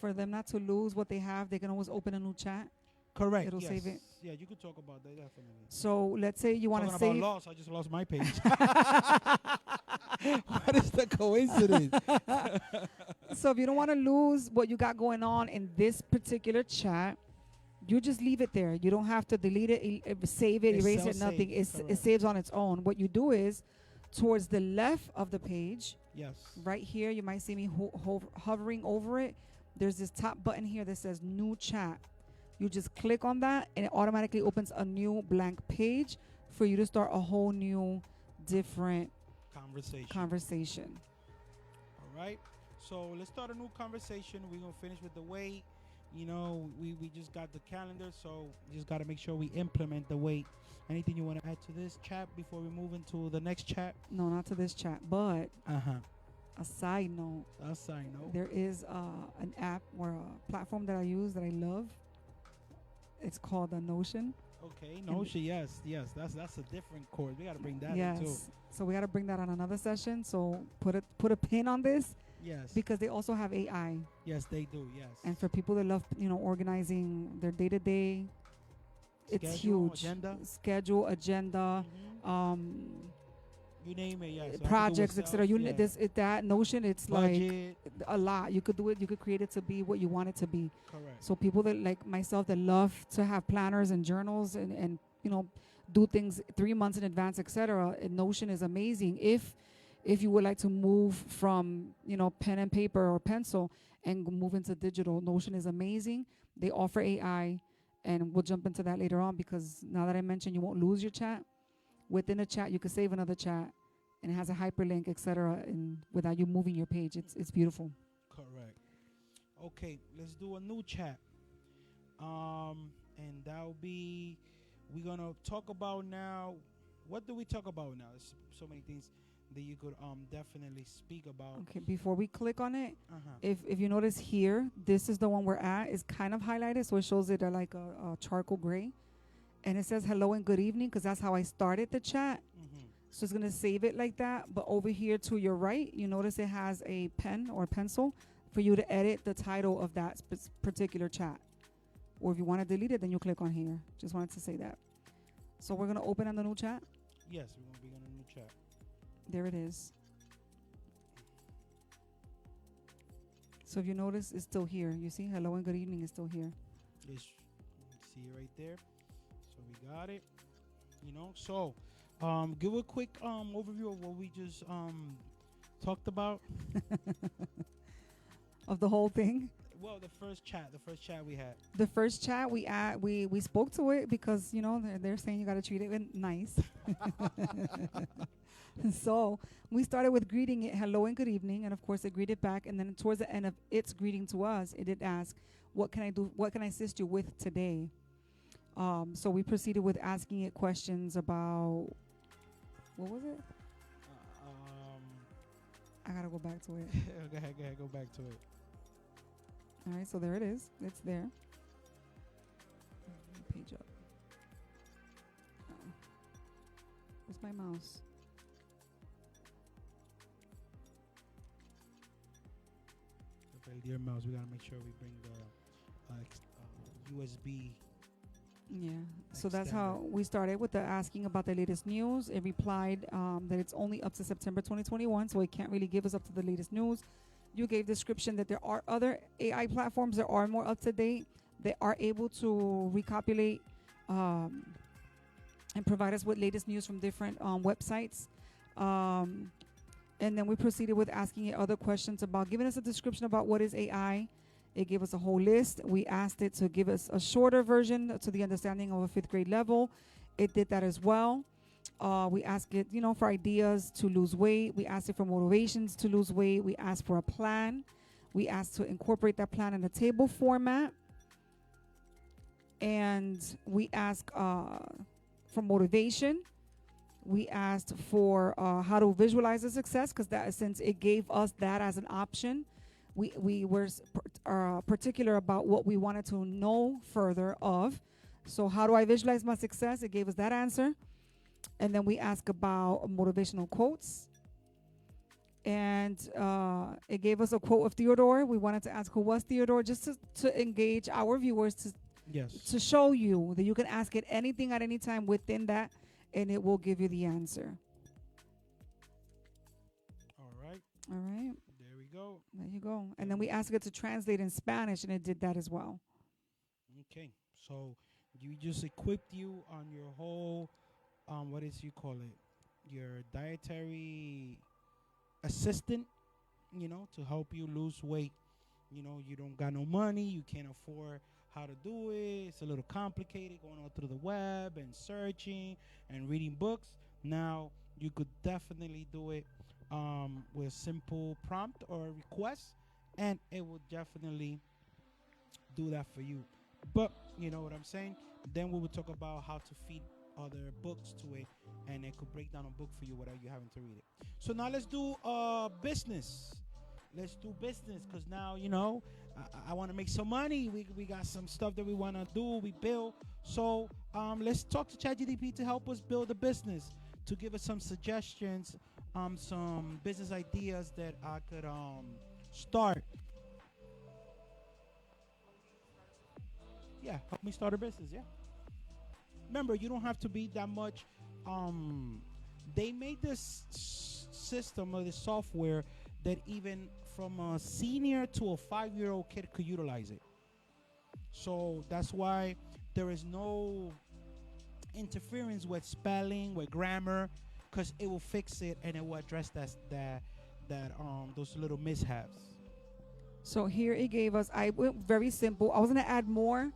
for them not to lose what they have, they can always open a new chat? Correct. It'll save it. Yeah, you could talk about that definitely. So let's say you want to save... about loss, I just lost my page. What is the coincidence? So if you don't want to lose what you got going on in this particular chat, you just leave it there. You don't have to delete it, save it, erase it, nothing. It saves on its own. What you do is, towards the left of the page, yes, right here, you might see me hovering over it. There's this top button here that says New Chat. You just click on that, and it automatically opens a new blank page for you to start a whole new, different conversation. right. So let's start a new conversation. We're gonna finish with the weight. You know, we just got the calendar, so we just gotta make sure we implement the weight. Anything you want to add to this chat before we move into the next chat? No, not to this chat, but Uh-huh. a side note, That's I know. there is an app or a platform that I use that I love. It's called Notion. Okay, Notion, yes. That's a different course. We gotta bring that in too. Yes. So we got to bring that on another session. So put a pin on this Yes. because they also have AI. Yes, they do, yes. And for people that love, organizing their day to day, it's Schedule, huge. agenda. Schedule, agenda, You name it, yes. projects, etc. You need this, that Notion. It's budget. like a lot. You could do it. You could create it to be what you want it to be. Correct. So people that like myself that love to have planners and journals and do things 3 months in advance, etc. Notion is amazing. If you would like to move from pen and paper or pencil and move into digital, Notion is amazing. They offer AI, and we'll jump into that later on because now that I mentioned, you won't lose your chat. Within a chat, you could save another chat, and it has a hyperlink, etc. And without you moving your page, it's beautiful. Correct. Okay, let's do a new chat. And that'll be, we're gonna talk about now. What do we talk about now? There's so many things that you could definitely speak about. Okay, before we click on it, Uh-huh. if you notice here, this is the one we're at. It's kind of highlighted, so it shows it like a charcoal gray. And it says hello and good evening because that's how I started the chat. Mm-hmm. So it's going to save it like that. But over here to your right, you notice it has a pen or pencil for you to edit the title of that particular chat. Or if you want to delete it, then you click on here. Just wanted to say that. So we're going to open on the new chat. Yes, we're gonna be on a new chat. There it is. So if you notice, it's still here. You see, hello and good evening is still here. Yes, see it right there. So we got it. So give a quick overview of what we just talked about. Of the whole thing. Well, the first chat we had. The first chat we spoke to it because they're saying you got to treat it with nice. So we started with greeting it hello and good evening, and of course it greeted back. And then towards the end of its greeting to us, it did ask, "What can I do? What can I assist you with today?" So we proceeded with asking it questions about what was it? I gotta go back to it. Go ahead, go back to it. All right, so there it is. It's there. Page up. Where's my mouse? Dear mouse, we gotta make sure we bring the USB. Yeah. So that's how we started with the asking about the latest news. It replied that it's only up to September 2021, so it can't really give us up to the latest news. You gave description that there are other AI platforms that are more up to date. They are able to recopulate and provide us with latest news from different websites. And then we proceeded with asking it other questions about giving us a description about what is AI. It gave us a whole list. We asked it to give us a shorter version to the understanding of a 5th grade level. It did that as well. We asked it, for ideas to lose weight. We asked it for motivations to lose weight. We asked for a plan. We asked to incorporate that plan in a table format. And we asked for motivation. We asked for how to visualize the success because since it gave us that as an option, we were particular about what we wanted to know further of. So how do I visualize my success? It gave us that answer. And then we asked about motivational quotes. And it gave us a quote of Theodore. We wanted to ask who was Theodore just to engage our viewers to show you that you can ask it anything at any time within that, and it will give you the answer. All right. All right. There we go. There you go. And then we asked it to translate in Spanish, and it did that as well. Okay. So you just equipped you on your whole, what is you call it? Your dietary assistant, to help you lose weight. You don't got no money. You can't afford how to do it. It's a little complicated going all through the web and searching and reading books. Now you could definitely do it with simple prompt or request, and it will definitely do that for you. But you know what I'm saying? Then we will talk about how to feed other books to it, and it could break down a book for you without you having to read it. So now let's do business. Let's do business because now I want to make some money. We got some stuff that we want to do. We build. So let's talk to ChatGPT to help us build a business, to give us some suggestions, some business ideas that I could start. Yeah, help me start a business. Yeah. Remember, you don't have to be that much. They made this system or this software that even from a senior to a 5-year-old kid could utilize it. So that's why there is no interference with spelling, with grammar, because it will fix it and it will address that those little mishaps. So here it gave us. I went very simple. I was gonna add more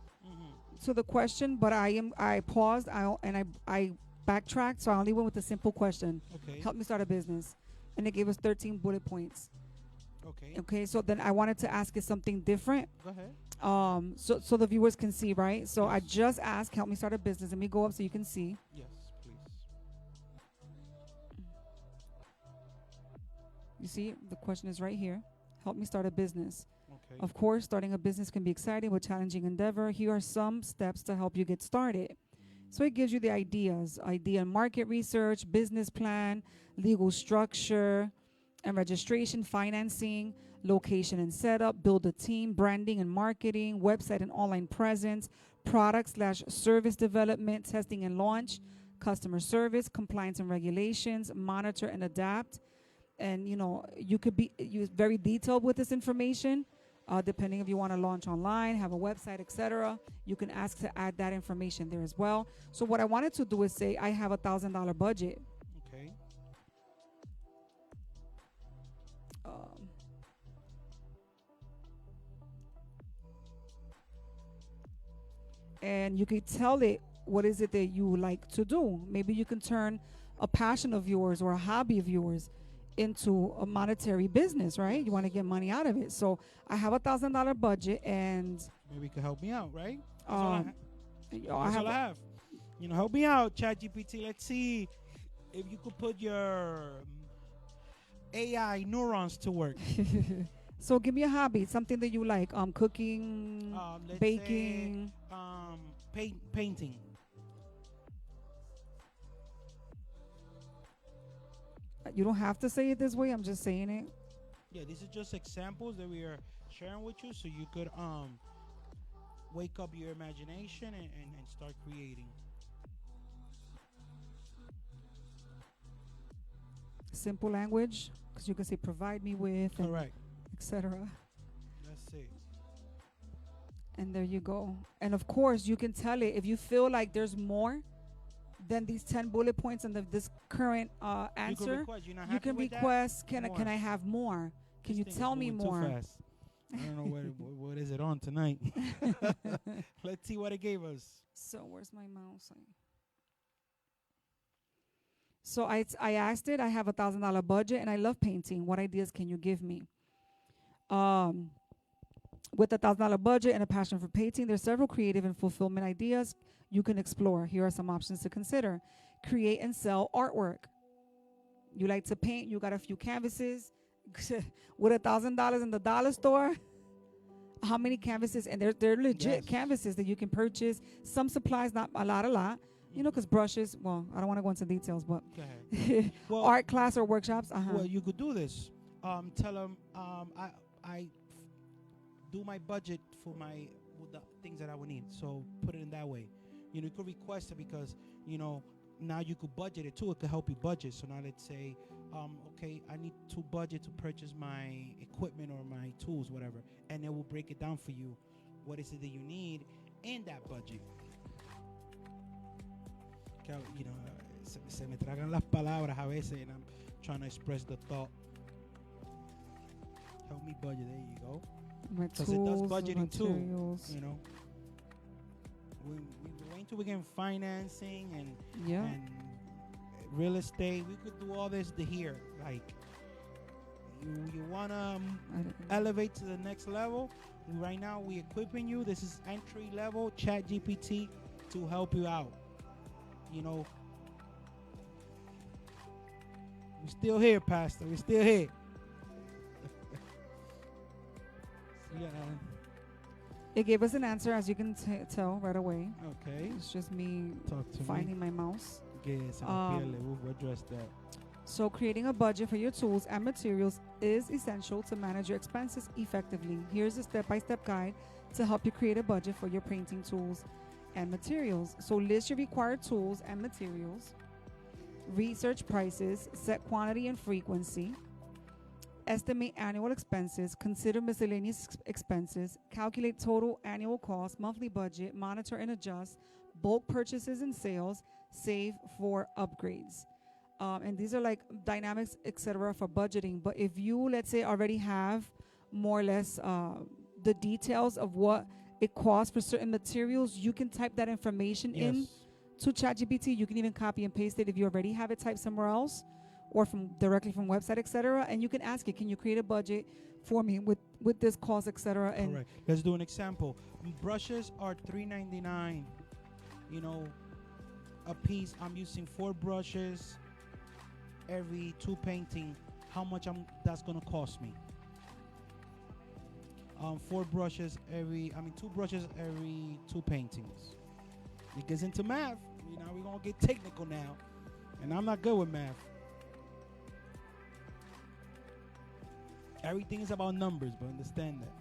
to the question, but I paused. I backtracked. So I only went with the simple question. Okay. Help me start a business, and it gave us 13 bullet points. Okay. Okay. So then I wanted to ask it something different. Go ahead. So the viewers can see, right? So I Yes. just asked, help me start a business. Let me go up so you can see. Yes, please. You see, the question is right here. Help me start a business. Okay. Of course, starting a business can be exciting but challenging endeavor. Here are some steps to help you get started. So it gives you the ideas, idea and market research, business plan, legal structure and registration, financing, location and setup, build a team, branding and marketing, website and online presence, product/service development, testing and launch, customer service, compliance and regulations, monitor and adapt. And you could be very detailed with this information, depending if you want to launch online, have a website, etc. You can ask to add that information there as well. So what I wanted to do is say I have $1,000 budget. Okay. And you could tell it what is it that you like to do. Maybe you can turn a passion of yours or a hobby of yours into a monetary business, right? You want to get money out of it. So I have $1,000 budget, and Maybe you could help me out, right? That's I have all I have. Help me out, ChatGPT. Let's see if you could put your AI neurons to work. So give me a hobby, something that you like. Cooking, Let's baking. say, painting. You don't have to say it this way. I'm just saying it. Yeah, these are just examples that we are sharing with you, so you could wake up your imagination and start creating. Simple language, because you can say provide me with, Correct. etc. That's it. And there you go. And of course, you can tell it if you feel like there's more than these 10 bullet points and this current answer. You can request, can I have more? Can you tell me more? Too fast. I don't know what is it on tonight. Let's see what it gave us. So where's my mouse? So I asked it. I have $1,000 budget, and I love painting. What ideas can you give me? With $1,000 budget and a passion for painting, there's several creative and fulfillment ideas you can explore. Here are some options to consider. Create and sell artwork. You like to paint, you got a few canvases. With $1,000 in the dollar store, how many canvases? And they're legit canvases that you can purchase. Some supplies, not a lot. Because brushes, well, I don't want to go into details, but well, art class or workshops. Well, you could do this. Tell them I do my budget for with the things that I would need. So put it in that way. You could request it because now you could budget it too. It could help you budget. So now let's say, okay, I need to budget to purchase my equipment or my tools, whatever, and it will break it down for you. What is it that you need in that budget? Se me tragan las palabras a veces, and I'm trying to express the thought. Help me budget. There you go. Because it does budgeting materials. too. We wait until we get financing and real estate. We could do all this here. Like, You want to I don't- elevate to the next level. Right now, we equipping you. This is entry level Chat GPT to help you out. You know, we're still here, Pastor. We're still here. Yeah. It gave us an answer, as you can tell right away. Okay. It's just me Talk to finding my mouse. me. Yes, Um, we'll address that. So, creating a budget for your tools and materials is essential to manage your expenses effectively. Here's a step-by-step guide to help you create a budget for your painting tools and materials. So, list your required tools and materials, research prices, set quantity and frequency, estimate annual expenses, consider miscellaneous expenses, calculate total annual cost, monthly budget, monitor and adjust, bulk purchases and sales, save for upgrades. And these are like dynamics, etc., for budgeting. But if you, let's say, already have more or less the details of what it costs for certain materials, you can type that information in to ChatGPT. You can even copy and paste it if you already have it typed somewhere else, or from directly from website, etc. And you can ask it, can you create a budget for me with this cost, etc. And Correct. Let's do an example. Brushes are $3.99. You know, a piece. I'm using 4 brushes every 2 painting. How much that's gonna cost me? 2 brushes every 2 paintings. It gets into math. You know, we're gonna get technical now, and I'm not good with math. Everything is about numbers, but understand that.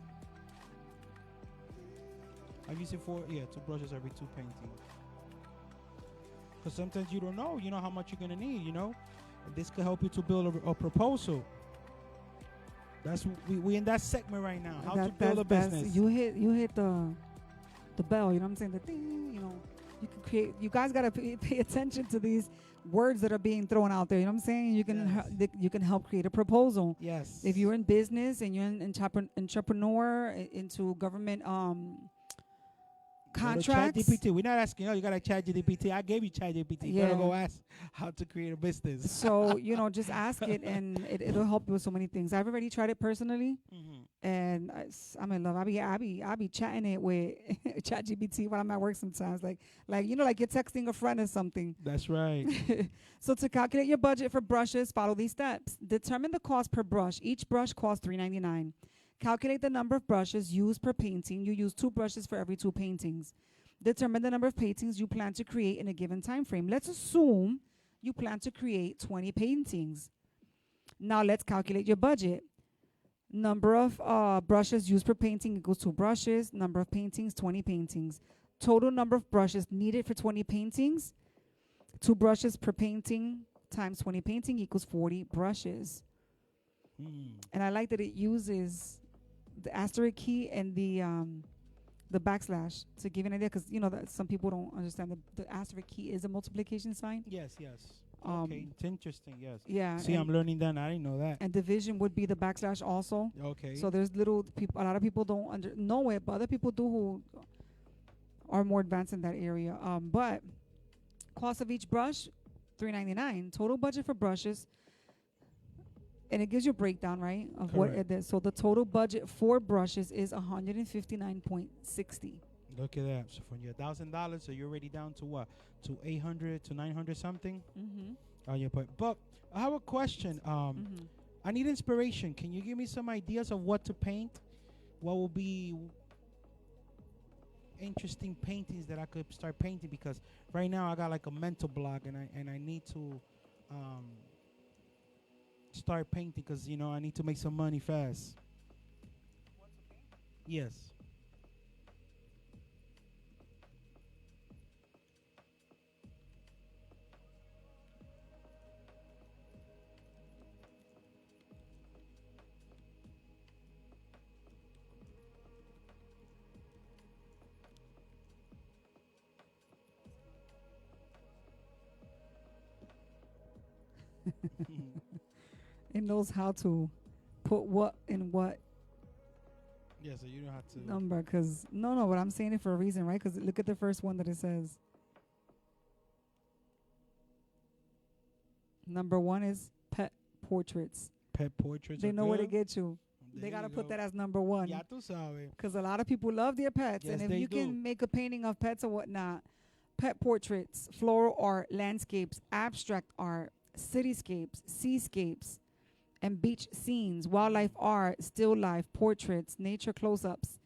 I'm using 2 brushes every 2 paintings. Because sometimes you don't know, how much you're gonna need, And this could help you to build a proposal. That's we in that segment right now. How to build a business. You hit the bell. You know what I'm saying? The ding. You can create. You guys gotta pay attention to these words that are being thrown out there. You know what I'm saying? You can you can help create a proposal. Yes. If you're in business and you're an entrepreneur into government contracts. ChatGPT. We're not asking, you got to ChatGPT. I gave you ChatGPT. You better go ask how to create a business. So, just ask it, and it'll help you with so many things. I've already tried it personally, and I'm in love. I be chatting it with ChatGPT while I'm at work sometimes. Like you're texting a friend or something. That's right. So to calculate your budget for brushes, follow these steps. Determine the cost per brush. Each brush costs $3.99. Calculate the number of brushes used per painting. You use 2 brushes for every 2 paintings. Determine the number of paintings you plan to create in a given time frame. Let's assume you plan to create 20 paintings. Now let's calculate your budget. Number of brushes used per painting equals 2 brushes. Number of paintings, 20 paintings. Total number of brushes needed for 20 paintings. 2 brushes per painting times 20 painting equals 40 brushes. And I like that it uses the asterisk key and the backslash to give you an idea, because that some people don't understand the asterisk key is a multiplication sign. Yes. Okay, it's interesting. Yes. Yeah. See, I'm learning that. I didn't know that. And division would be the backslash also. Okay. So there's little people. A lot of people don't know it, but other people do who are more advanced in that area. But cost of each brush, $3.99. Total budget for brushes. And it gives you a breakdown, right, of what it is. So the total budget for brushes is $159.60. Look at that. So from your $1,000, so you're already down to what? To 800 to 900 something? On your point. But I have a question. I need inspiration. Can you give me some ideas of what to paint? What will be interesting paintings that I could start painting? Because right now I got like a mental block, and I need to start painting, because I need to make some money fast. Yes. It knows how to put what in what Yeah, so you don't have to. number. Because no, but I'm saying it for a reason, right? Because look at the first one that it says. Number 1 is pet portraits. Pet portraits. They are know where to good. get you. They There gotta you put go. that as number one. Ya tú sabes. Because a lot of people love their pets, Yes, and if they you do. can make a painting of pets or whatnot, pet portraits, floral art, landscapes, abstract art, cityscapes, seascapes, and beach scenes, wildlife art, still life, portraits, nature close-ups,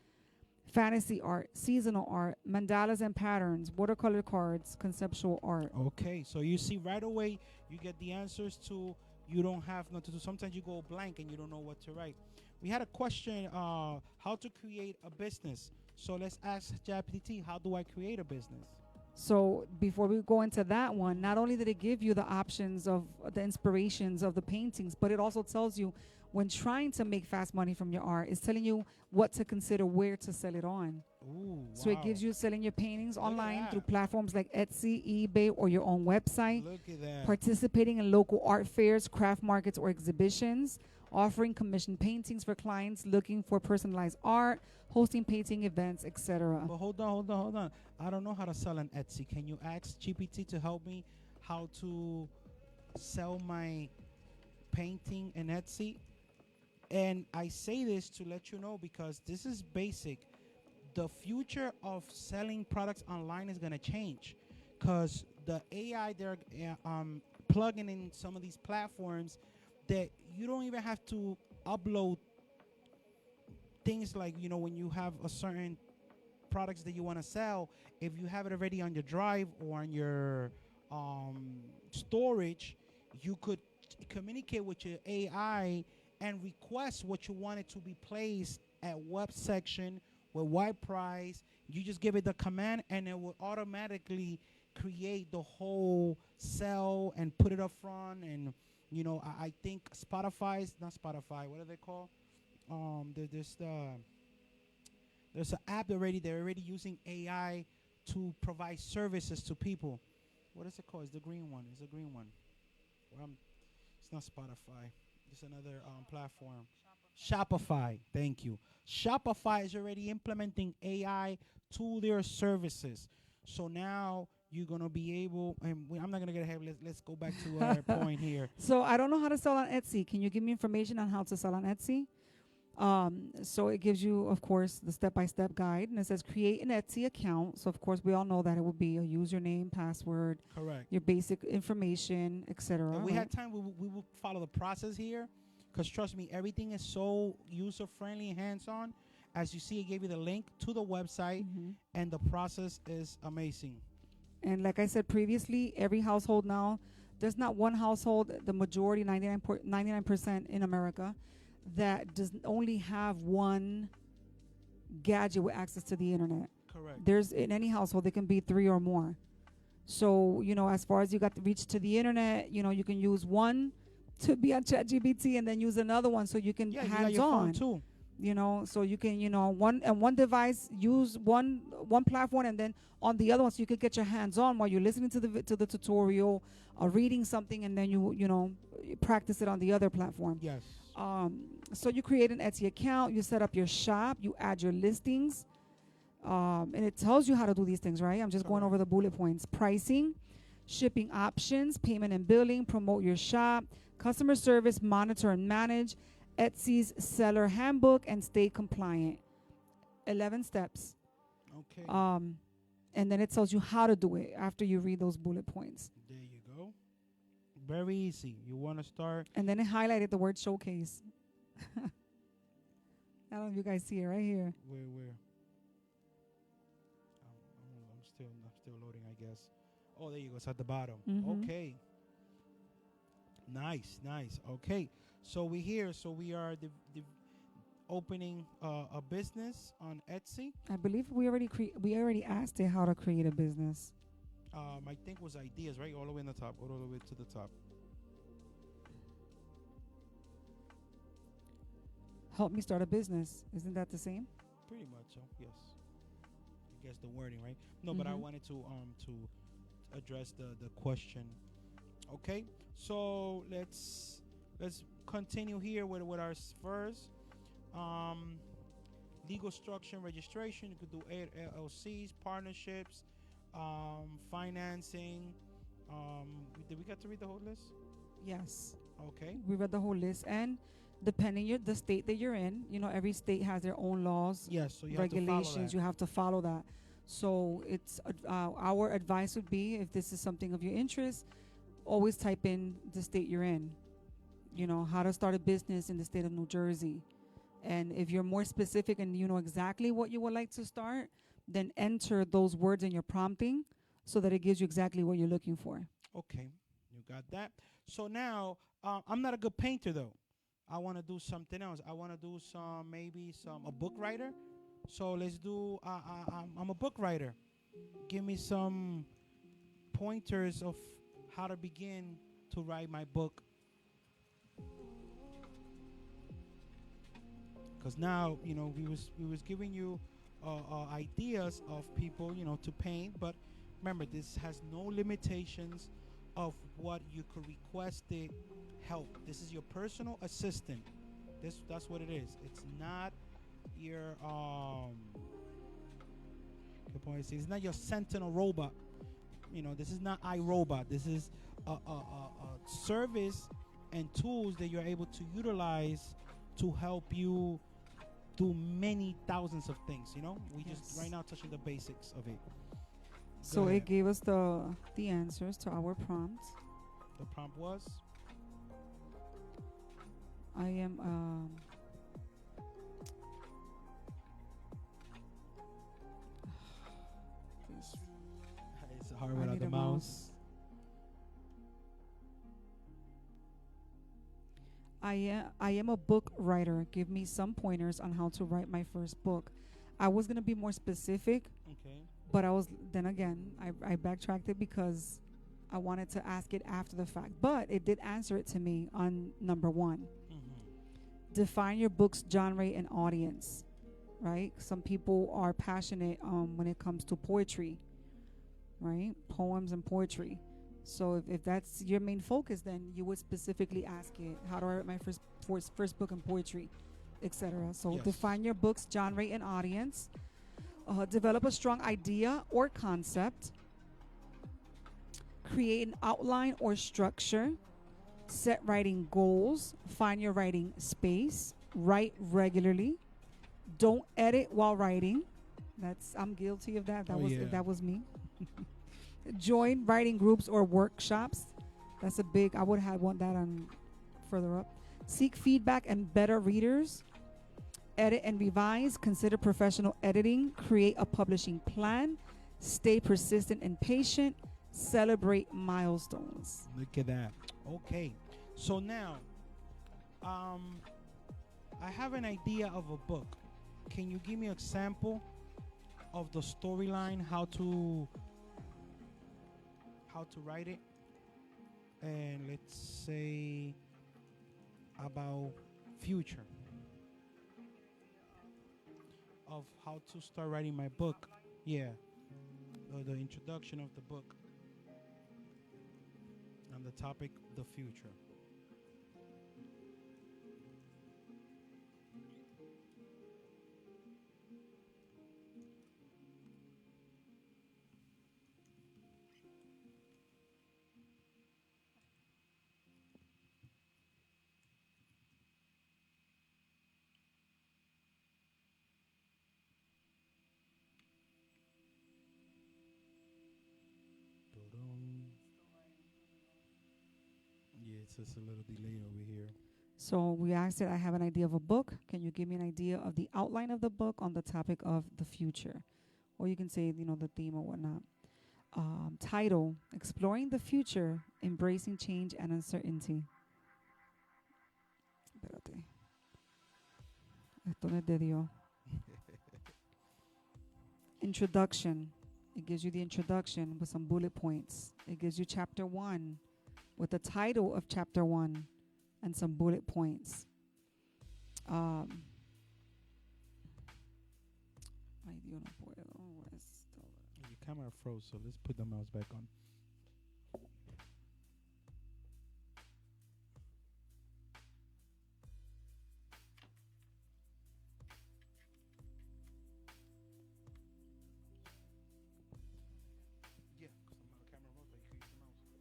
fantasy art, seasonal art, mandalas and patterns, watercolor cards, conceptual art. Okay, so you see right away you get the answers to. You don't have no to do. Sometimes you go blank and you don't know what to write. We had a question: how to create a business. So let's ask ChatGPT, how do I create a business? So before we go into that one, not only did it give you the options of the inspirations of the paintings, but it also tells you when trying to make fast money from your art, it's telling you what to consider, where to sell it on. Ooh, So it wow. gives you selling your paintings Look at online through that. platforms like Etsy, eBay, or your own website, Look at that. participating in local art fairs, craft markets, or exhibitions, offering commissioned paintings for clients looking for personalized art, hosting painting events, etc. But hold on. I don't know how to sell on Etsy. Can you ask GPT to help me how to sell my painting in Etsy? And I say this to let you know because this is basic. The future of selling products online is going to change because the AI they're plugging in some of these platforms that you don't even have to upload things like, you know, when you have a certain products that you want to sell, if you have it already on your drive or on your storage, you could communicate with your AI and request what you want it to be placed at what section with what price. You just give it the command and it will automatically create the whole cell and put it up front. And you know, I think Spotify's not Spotify, what do they call there's an app already. They're already using AI to provide services to people. What is it called? It's the green one. It's the green one. It's not Spotify. It's another platform. Shopify. Thank you. Shopify is already implementing AI to their services. So now you're gonna be able. And I'm not gonna get ahead. Let's go back to our point here. So I don't know how to sell on Etsy. Can you give me information on how to sell on Etsy? So it gives you, of course, the step-by-step guide, and it says create an Etsy account. So of course, we all know that it will be a username, password, Correct. your basic information, etc. If we had time, we will follow the process here. Because trust me, everything is so user-friendly and hands-on. As you see, it gave you the link to the website, and the process is amazing. And like I said previously, every household now, there's not one household, the majority, 99% in America, that does only have one gadget with access to the internet. Correct. There's in any household, there can be 3 or more. So, you know, as far as you got to reach to the internet, you know, you can use one to be on ChatGPT and then use another one so you can Yeah, you got your phone hands-on. too. You know, so you can, you know, one device, use one platform, and then on the other one, so you could get your hands on while you're listening to the tutorial or reading something, and then you know practice it on the other platform. Yes. So you create an Etsy account, you set up your shop, you add your listings, and it tells you how to do these things, right? I'm just going Correct. over the bullet points: pricing, shipping options, payment and billing, promote your shop, customer service, monitor and manage, Etsy's seller handbook, and stay compliant. 11 steps. Okay. And then it tells you how to do it after you read those bullet points. There you go. Very easy. You want to start. And then it highlighted the word showcase. I don't know if you guys see it right here. Where? I'm still loading, I guess. Oh, there you go. It's at the bottom. Mhm. Okay. Nice. Okay. So we're here. So we are opening a business on Etsy. I believe we already asked it how to create a business. I think it was ideas, right? All the way in the top. All the way to the top. Help me start a business. Isn't that the same? Pretty much so. Yes. I guess the wording, right? No, but I Mhm. wanted to address the question. Okay. So let's continue here with our first legal structure and registration. You could do LLCs, partnerships, financing. Did we get to read the whole list? Yes. Okay. We read the whole list, and depending the state that you're in, every state has their own laws, Yes. So you have to follow regulations. that. You have to follow that. So it's our advice would be, if this is something of your interest, always type in the state you're in. How to start a business in the state of New Jersey. And if you're more specific and you know exactly what you would like to start, then enter those words in your prompting so that it gives you exactly what you're looking for. Okay. You got that. So now, I'm not a good painter though. I want to do something else. I want to do a book writer. So let's do. I'm a book writer. Give me some pointers of how to begin to write my book. Because now, we was giving you ideas of people, to paint, but remember, this has no limitations of what you could request it help. This is your personal assistant. That's what it is. It's not your it's not your sentinel robot. This is not iRobot. This is a service and tools that you're able to utilize to help you do many thousands of things. We just Yes. right now touching the basics of it. So ahead. it gave us the answers to our prompt. The prompt was I am this- it's hard I without need the a mouse. mouse. I am a book writer. Give me some pointers on how to write my first book. I was gonna be more specific, Okay. but I backtracked it because I wanted to ask it after the fact. But it did answer it to me on number 1. Define your book's genre and audience, right? Some people are passionate when it comes to poetry, right? Poems and poetry. So if that's your main focus, then you would specifically ask it, how do I write my first book in poetry, etc. So Yes. define your book's genre and audience. Develop a strong idea or concept. Create an outline or structure. Set writing goals. Find your writing space. Write regularly. Don't edit while writing. I'm guilty of that. That was me. Join writing groups or workshops. That's a big. I would have want that on further up. Seek feedback and better readers. Edit and revise. Consider professional editing. Create a publishing plan. Stay persistent and patient. Celebrate milestones. Look at that. Okay. So now, I have an idea of a book. Can you give me an example of the storyline, how to write it? And let's say about future of how to start writing my book. Yeah. The introduction of the book on the topic the future. Yeah, it's just a little delayed over here. So we asked it, I have an idea of a book. Can you give me an idea of the outline of the book on the topic of the future? Or you can say, the theme or whatnot. Title, Exploring the Future, Embracing Change and Uncertainty. Espérate. Esto no es de Dios. Introduction. It gives you the introduction with some bullet points. It gives you chapter 1 with the title of chapter 1 and some bullet points. Ay, Dios, no puedo. Your camera froze, so let's put the mouse back on. Yeah, because the camera froze, but you can use the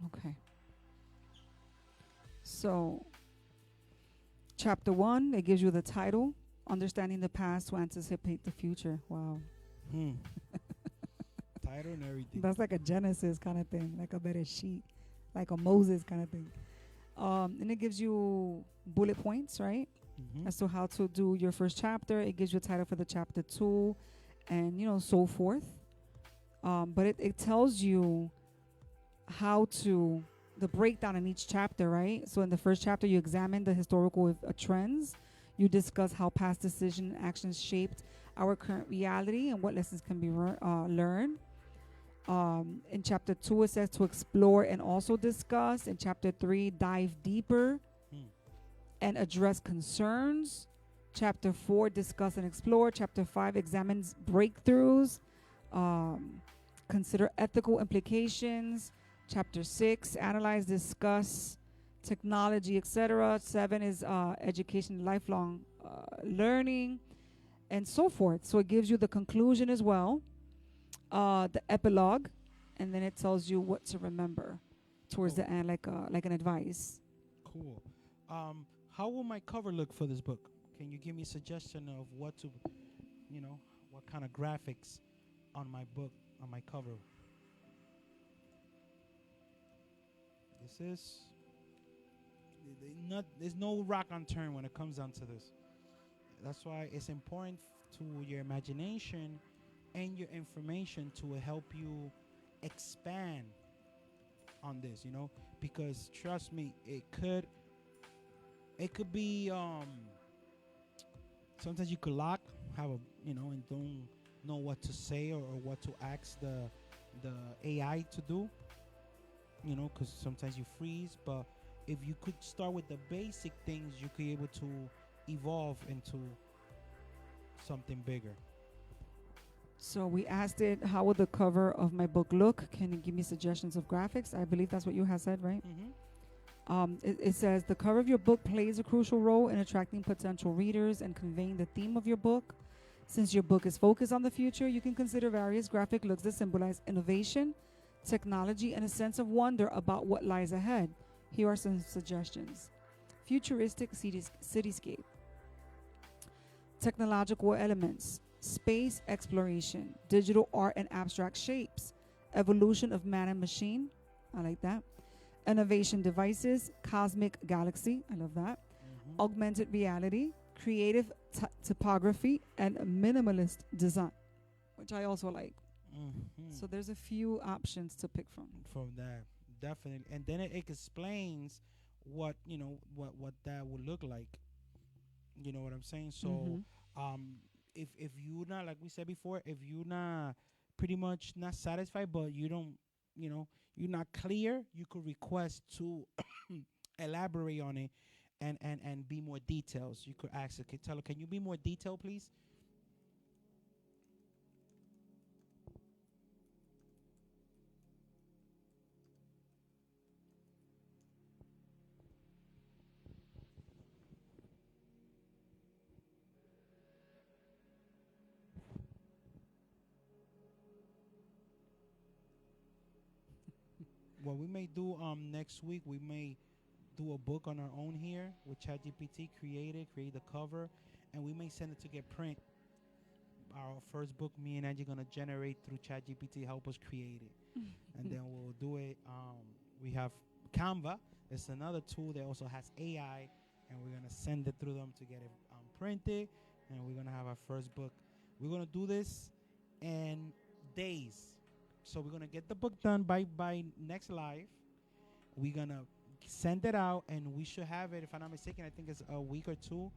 mouse. Okay. So, chapter 1, it gives you the title, Understanding the Past to Anticipate the Future. Wow. Hmm. Title and everything. That's like a Genesis kind of thing, like a better sheet, like a Moses kind of thing. And it gives you bullet points, right? Mhm. As to how to do your first chapter. It gives you a title for the chapter 2 and, so forth. But it tells you how to, the breakdown in each chapter, right? So in the first chapter, you examine the historical trends. You discuss how past decision and actions shaped our current reality and what lessons can be learned. In chapter 2, it says to explore and also discuss. In chapter 3, dive deeper Hmm. and address concerns. Chapter 4, discuss and explore. Chapter 5, examines breakthroughs. Consider ethical implications. Chapter 6, analyze, discuss technology, etc. 7 is education, lifelong learning, and so forth. So it gives you the conclusion as well, the epilogue, and then it tells you what to remember towards Cool. the end, like an advice. Cool. How will my cover look for this book? Can you give me a suggestion of what to, what kind of graphics on my book, on my cover? This is there's no rock on turn when it comes down to this. That's why it's important to your imagination and your information to help you expand on this, because trust me, it could be sometimes you could have a and don't know what to say or what to ask the AI to do, because sometimes you freeze. But if you could start with the basic things, you could be able to evolve into something bigger. So we asked it, how would the cover of my book look? Can you give me suggestions of graphics? I believe that's what you have said, right? Mm-hmm. It says the cover of your book plays a crucial role in attracting potential readers and conveying the theme of your book. Since your book is focused on the future, you can consider various graphic looks that symbolize innovation, technology, and a sense of wonder about what lies ahead. Here are some suggestions. Futuristic cityscape. Technological elements. Space exploration. Digital art and abstract shapes. Evolution of man and machine. I like that. Innovation devices. Cosmic galaxy. I love that. Mm-hmm. Augmented reality. Creative typography. And minimalist design, which I also like. Mm-hmm. So there's a few options to pick from. From that, definitely, and then it explains what what that would look like. You know what I'm saying? So, Mhm. if you not, like we said before, if you not pretty much not satisfied, but you don't, you're not clear, you could request to elaborate on it and be more details. You could ask, okay, tell her, can you be more detailed, please? What we may do next week, we may do a book on our own here with ChatGPT, create the cover, and we may send it to get print. Our first book, me and Angie gonna generate through ChatGPT, help us create it, and then we'll do it. We have Canva. It's another tool that also has AI, and we're gonna send it through them to get it printed, and we're gonna have our first book. We're gonna do this in days, so we're gonna get the book done by next live. We're gonna send it out, and we should have it. If I'm not mistaken, I think it's a week or two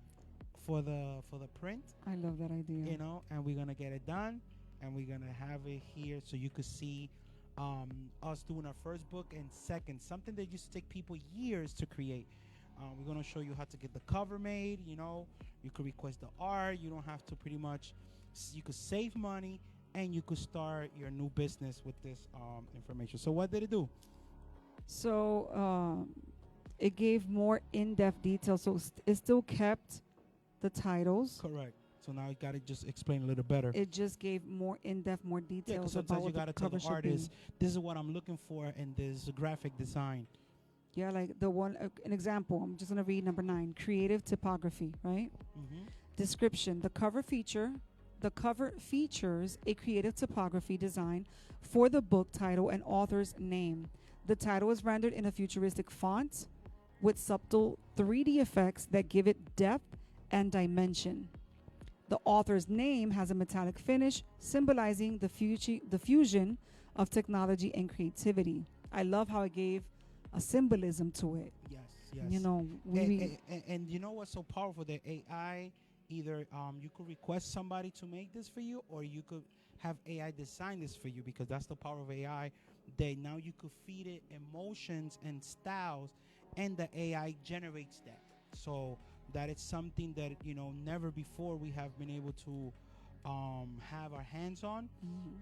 for the print. I love that idea. And we're gonna get it done, and we're gonna have it here so you could see us doing our first book, and second, something that used to take people years to create. We're gonna show you how to get the cover made. You could request the art. You don't have to pretty much. You could save money, and you could start your new business with this information. So what did it do? So it gave more in-depth details. So it still kept the titles. Correct. So now you gotta just explain a little better. It just gave more in-depth, more Yeah, 'cause details sometimes about you what gotta the tell cover the should be. artist, this is what I'm looking for in this graphic design. Yeah, like the one, an example. I'm just gonna read number 9. Creative typography, right? Mm-hmm. Description: the cover features a creative typography design for the book title and author's name. The title is rendered in a futuristic font with subtle 3D effects that give it depth and dimension. The author's name has a metallic finish, symbolizing the fusion of technology and creativity. I love how it gave a symbolism to it. Yes, yes. You know, And you know what's so powerful? The AI, either you could request somebody to make this for you, or you could have AI design this for you, because that's the power of AI. That now you could feed it emotions and styles, and the AI generates that. So that is something that, never before we have been able to have our hands on.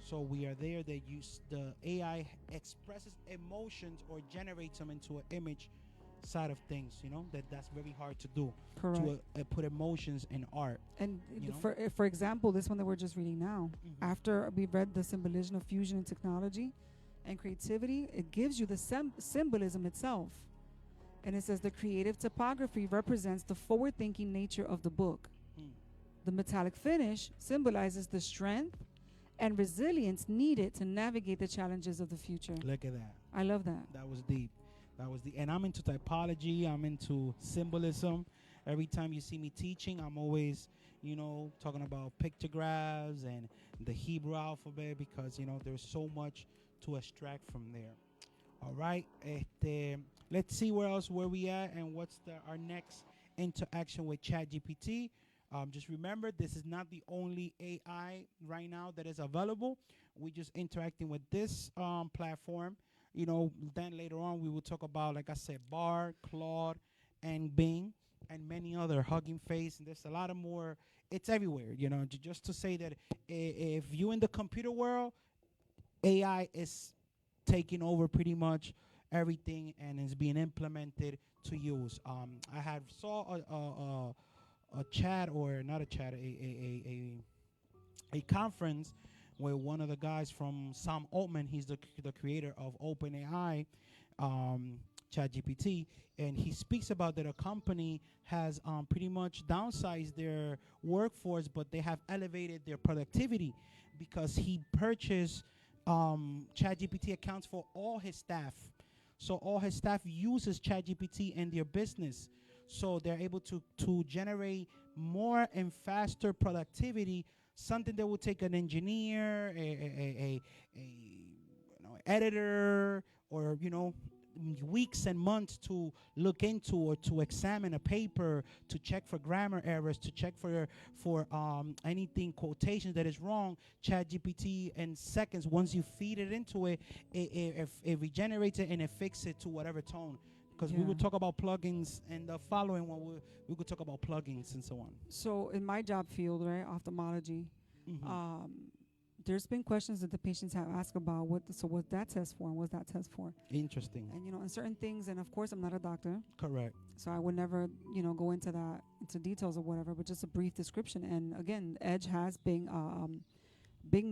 So we are there. That use the AI expresses emotions or generates them into an image side of things. That's very hard to do. correct. To put emotions in art. And you know? for example, this one that we're just reading now, after we read the symbolism of fusion and technology and creativity, it gives you the symbolism itself. And it says the creative typography represents the forward-thinking nature of the book. Mm. The metallic finish symbolizes the strength and resilience needed to navigate the challenges of the future. Look at that. I love that. That was deep. That was deep. And I'm into typology. I'm into symbolism. Every time you see me teaching, I'm always, talking about pictographs and the Hebrew alphabet, because, there's so much to extract from there. All right. Let's see where we at, and what's our next interaction with ChatGPT. Just remember, this is not the only AI right now that is available. We're just interacting with this platform. Then later on we will talk about, like I said, Bard, Claude, and Bing, and many other, Hugging Face, and there's a lot of more. It's everywhere. Just to say that if you in the computer world, AI is taking over pretty much everything and is being implemented to use. I have saw a chat, or not a chat, a conference where one of the guys from Sam Altman, he's the creator of OpenAI, ChatGPT, and he speaks about that a company has pretty much downsized their workforce, but they have elevated their productivity, because he purchased ChatGPT accounts for all his staff. So all his staff uses ChatGPT in their business. So they're able to generate more and faster productivity, something that would take an engineer, a editor, or weeks and months to look into, or to examine a paper, to check for grammar errors, to check for anything, quotations that is wrong. ChatGPT, in seconds, once you feed it into it, it regenerates it and it fixes it to whatever tone. Because we will talk about plugins, and the following one we could talk about plugins and so on. So in my job field, right, ophthalmology, there's been questions that the patients have asked about what's that test for and what's that test for. Interesting. And in certain things, and of course I'm not a doctor, Correct. so I would never go into details or whatever, but just a brief description. And again, Edge has Bing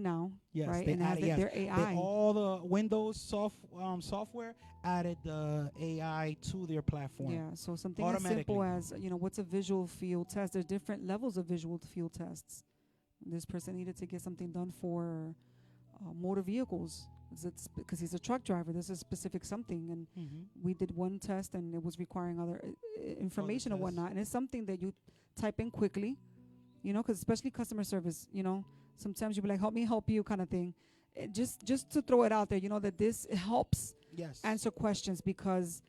now, Yes, right, they and has added, their AI. all the Windows software added the AI to their platform. Yeah, so something as simple as what's a visual field test. There's different levels of visual field tests. This person needed to get something done for motor vehicles, because he's a truck driver. There's a specific something, and we did one test, and it was requiring other information or whatnot. And it's something that you type in quickly, because especially customer service, sometimes you'll be like, "Help me help you," kind of thing. Just to throw it out there, that this helps answer questions, because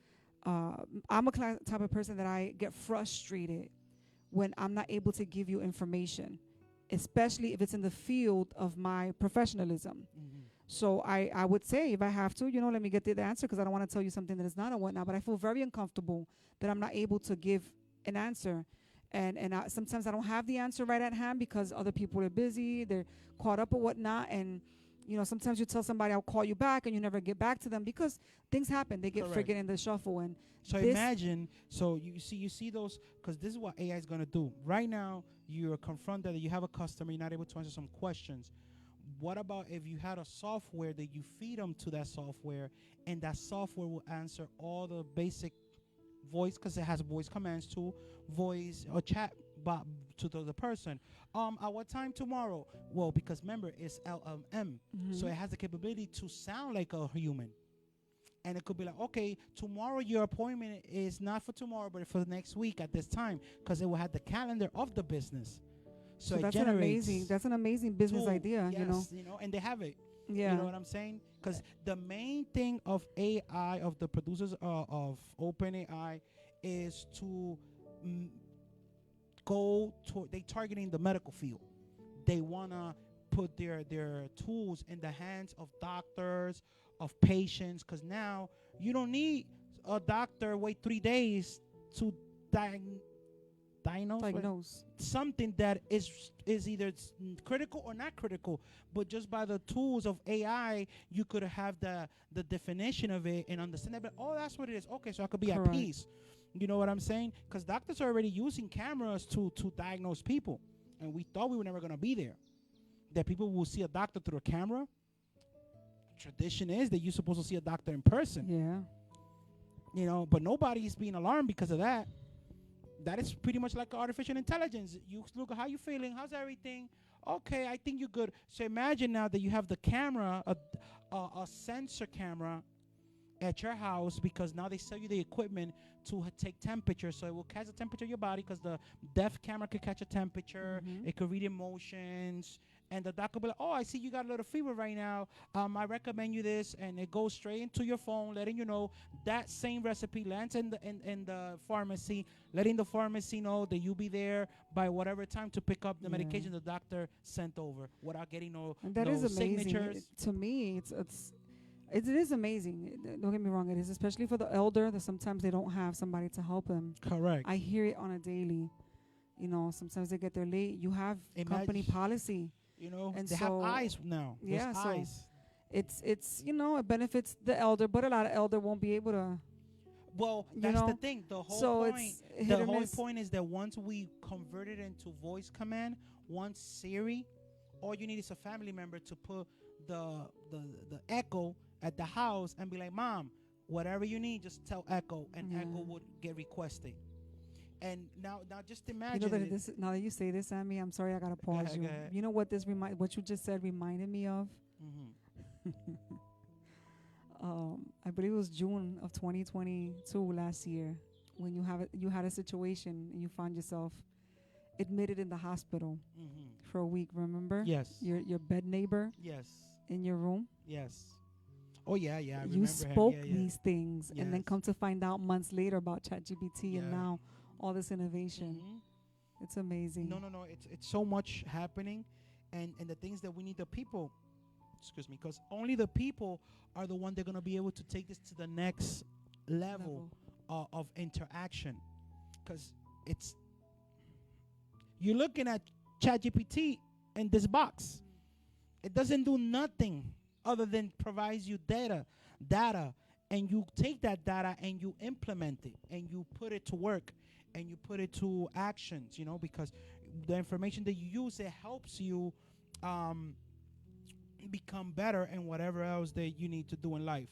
I'm a type of person that I get frustrated when I'm not able to give you information, especially if it's in the field of my professionalism. So I would say, if I have to, let me get the answer, because I don't want to tell you something that is not or whatnot. But I feel very uncomfortable that I'm not able to give an answer. And sometimes I don't have the answer right at hand, because other people are busy, they're caught up or whatnot. And, sometimes you tell somebody, I'll call you back, and you never get back to them, because things happen. They get forget in the shuffle. And so imagine, you see those, because this is what AI is going to do. Right now, you're confronted that you have a customer, you're not able to answer some questions. what about if you had a software that you feed them to that software, and that software will answer all the basic voice, because it has voice commands to voice or chat bot to the person. At what time tomorrow? Well, because remember it's LLM, so it has the capability to sound like a human. And it could be like, okay, tomorrow your appointment is not for tomorrow, but for the next week at this time, because it will have the calendar of the business. So it that's generates an amazing business tool, idea. yes, and they have it. Yeah. You know what I'm saying? Because the main thing of AI, of the producers of OpenAI, is to they targeting the medical field. They wanna put their tools in the hands of doctors, of patients, because now you don't need a doctor wait 3 days to diagnose something that is either critical or not critical. But just by the tools of AI, you could have the definition of it and understand that. But oh, that's what it is. Okay, so I could be Correct. at peace. You know what I'm saying? Because doctors are already using cameras to diagnose people, and we thought we were never gonna be there. That people will see a doctor through a camera. Tradition is that you're supposed to see a doctor in person. Yeah. You know, but nobody's being alarmed because of that. That is pretty much like artificial intelligence. You look at how you feeling, how's everything? Okay, I think you're good. So imagine now that you have the camera, a sensor camera at your house, because now they sell you the equipment to take temperature, so it will catch the temperature of your body, because the depth camera could catch a temperature. It could read emotions, and the doctor will be like, oh, I see you got a little fever right now. I recommend you this, and it goes straight into your phone, letting you know that same recipe lands in the pharmacy, letting the pharmacy know that you'll be there by whatever time to pick up the medication the doctor sent over, without getting And that no is amazing. signatures. To me, it is amazing. Don't get me wrong. It is, especially for the elder, that sometimes they don't have somebody to help them. Correct. I hear it on a daily. You know, sometimes they get there late. You have company Imagine- policy. You know, And they have so- eyes now. There's Yeah, so eyes. It's it benefits the elder, but a lot of elder won't be able to. Well, you that's the know, thing. The whole so point. it's hit The or whole miss. point is that once we convert it into voice command, once Siri, all you need is a family member to put the Echo at the house and be like, Mom, whatever you need, just tell Echo, and Yeah. Echo would get requested. And now just You imagine. know that it. this. Now that you say this, Sammy, I'm sorry, I gotta pause ahead, you. go ahead. You know what what you just said reminded me of? Mhm. I believe it was June of 2022 last year, when you had a situation and you found yourself admitted in the hospital Mhm. for a week. Remember? Yes. Your bed neighbor Yes. in your room. Yes. Oh yeah, yeah. I You remember spoke him. Yeah, yeah. these things, and then Yes. come to find out months later about ChatGPT, and Yeah. now all this innovation. Mhm. It's amazing. No. It's so much happening, and the things that we need the people. Excuse me, because only the people are the one that are gonna be able to take this to the next level of interaction. Because you're looking at ChatGPT in this box. It doesn't do nothing other than provides you data, and you take that data and you implement it and you put it to work and you put it to actions. You know, because the information that you use, it helps you become better in whatever else that you need to do in life.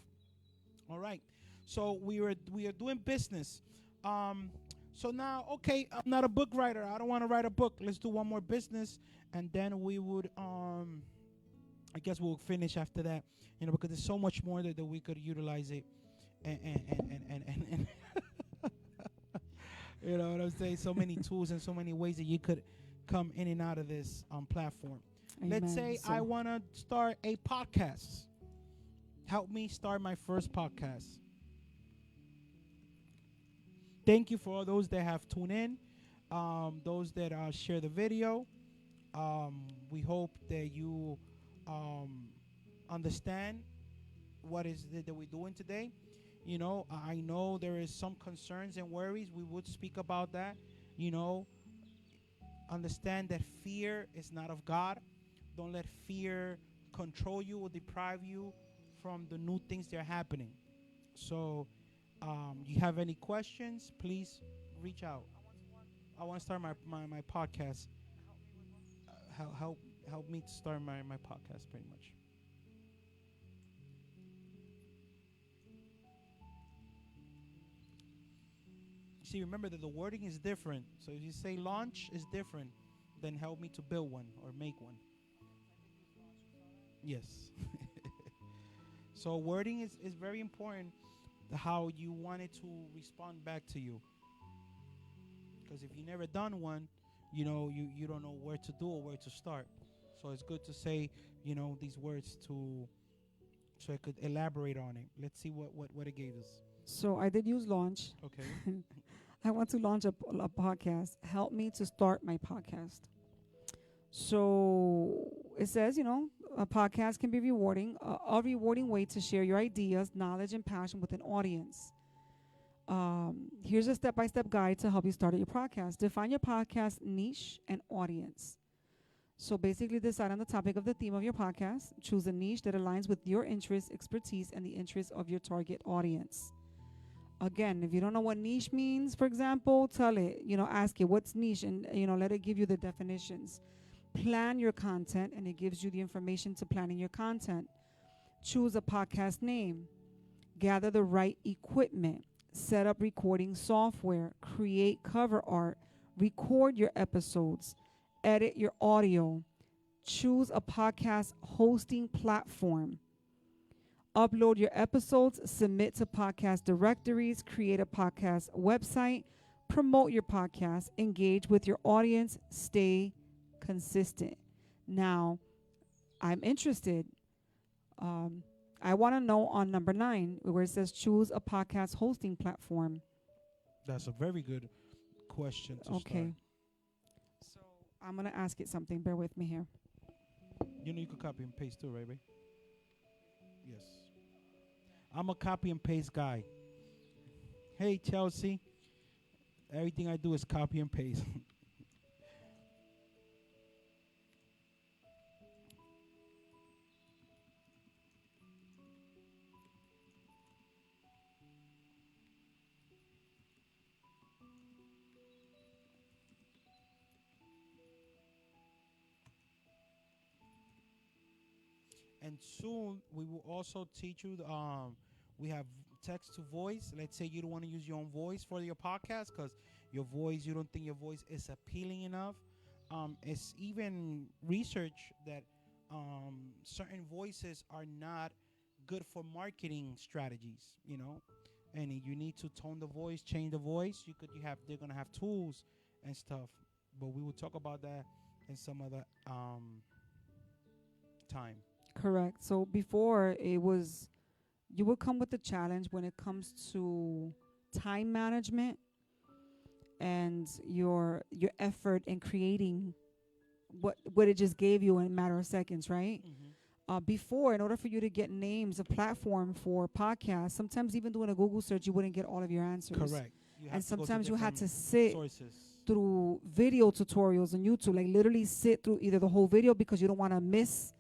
All right. So we are doing business. So now, okay, I'm not a book writer. I don't want to write a book. Let's do one more business, and then we would I guess we'll finish after that. You know, because there's so much more that we could utilize it, and you know what I'm saying? So many tools and so many ways that you could come in and out of this platform. Let's Amen. say I want to start a podcast. Help me start my first podcast. Thank you for all those that have tuned in, those that share the video. We hope that you understand what is it that we're doing today. You know, I know there is some concerns and worries. We would speak about that. You know, understand that fear is not of God. Don't let fear control you or deprive you from the new things that are happening. So, you have any questions, please reach out. I want to start my podcast. helped me to start my podcast pretty much. See, remember that the wording is different. So if you say launch is different than help me to build one or make one. Yes. So wording is very important, how you want it to respond back to you. Because if you never done one, you don't know where to do or where to start. So it's good to say, these words so I could elaborate on it. Let's see what it gave us. So I did use launch. Okay. I want to launch a podcast. Help me to start my podcast. So it says, a podcast can be rewarding, a rewarding way to share your ideas, knowledge, and passion with an audience. Here's a step-by-step guide to help you start your podcast. Define your podcast niche and audience. So basically decide on the topic of the theme of your podcast. Choose a niche that aligns with your interests, expertise, and the interests of your target audience. Again, if you don't know what niche means, for example, tell it, ask it what's niche and, let it give you the definitions. Plan your content and it gives you the information to planning your content. Choose a podcast name. Gather the right equipment. Set up recording software. Create cover art. Record your episodes. Edit your audio. Choose a podcast hosting platform. Upload your episodes, submit to podcast directories, create a podcast website, promote your podcast, engage with your audience, stay consistent. Now, I'm interested. I want to know on number 9, where it says choose a podcast hosting platform. That's a very good question to Okay. So I'm going to ask it something. Bear with me here. start. You could copy and paste too, right, babe? Yes. I'm a copy and paste guy. Hey, Chelsea. Everything I do is copy and paste. And soon we will also teach you. We have text to voice. Let's say you don't want to use your own voice for your podcast because you don't think your voice is appealing enough. It's even research that certain voices are not good for marketing strategies. And you need to tone the voice, change the voice. They're gonna have tools and stuff, but we will talk about that in some other time. Correct. So before it was, you would come with the challenge when it comes to time management and your effort in creating what it just gave you in a matter of seconds, right? Mm-hmm. Before, in order for you to get names, a platform for podcasts, sometimes even doing a Google search, you wouldn't get all of your answers. Correct. And sometimes you had to sit sources through video tutorials on YouTube, like literally sit through either the whole video because you don't want to miss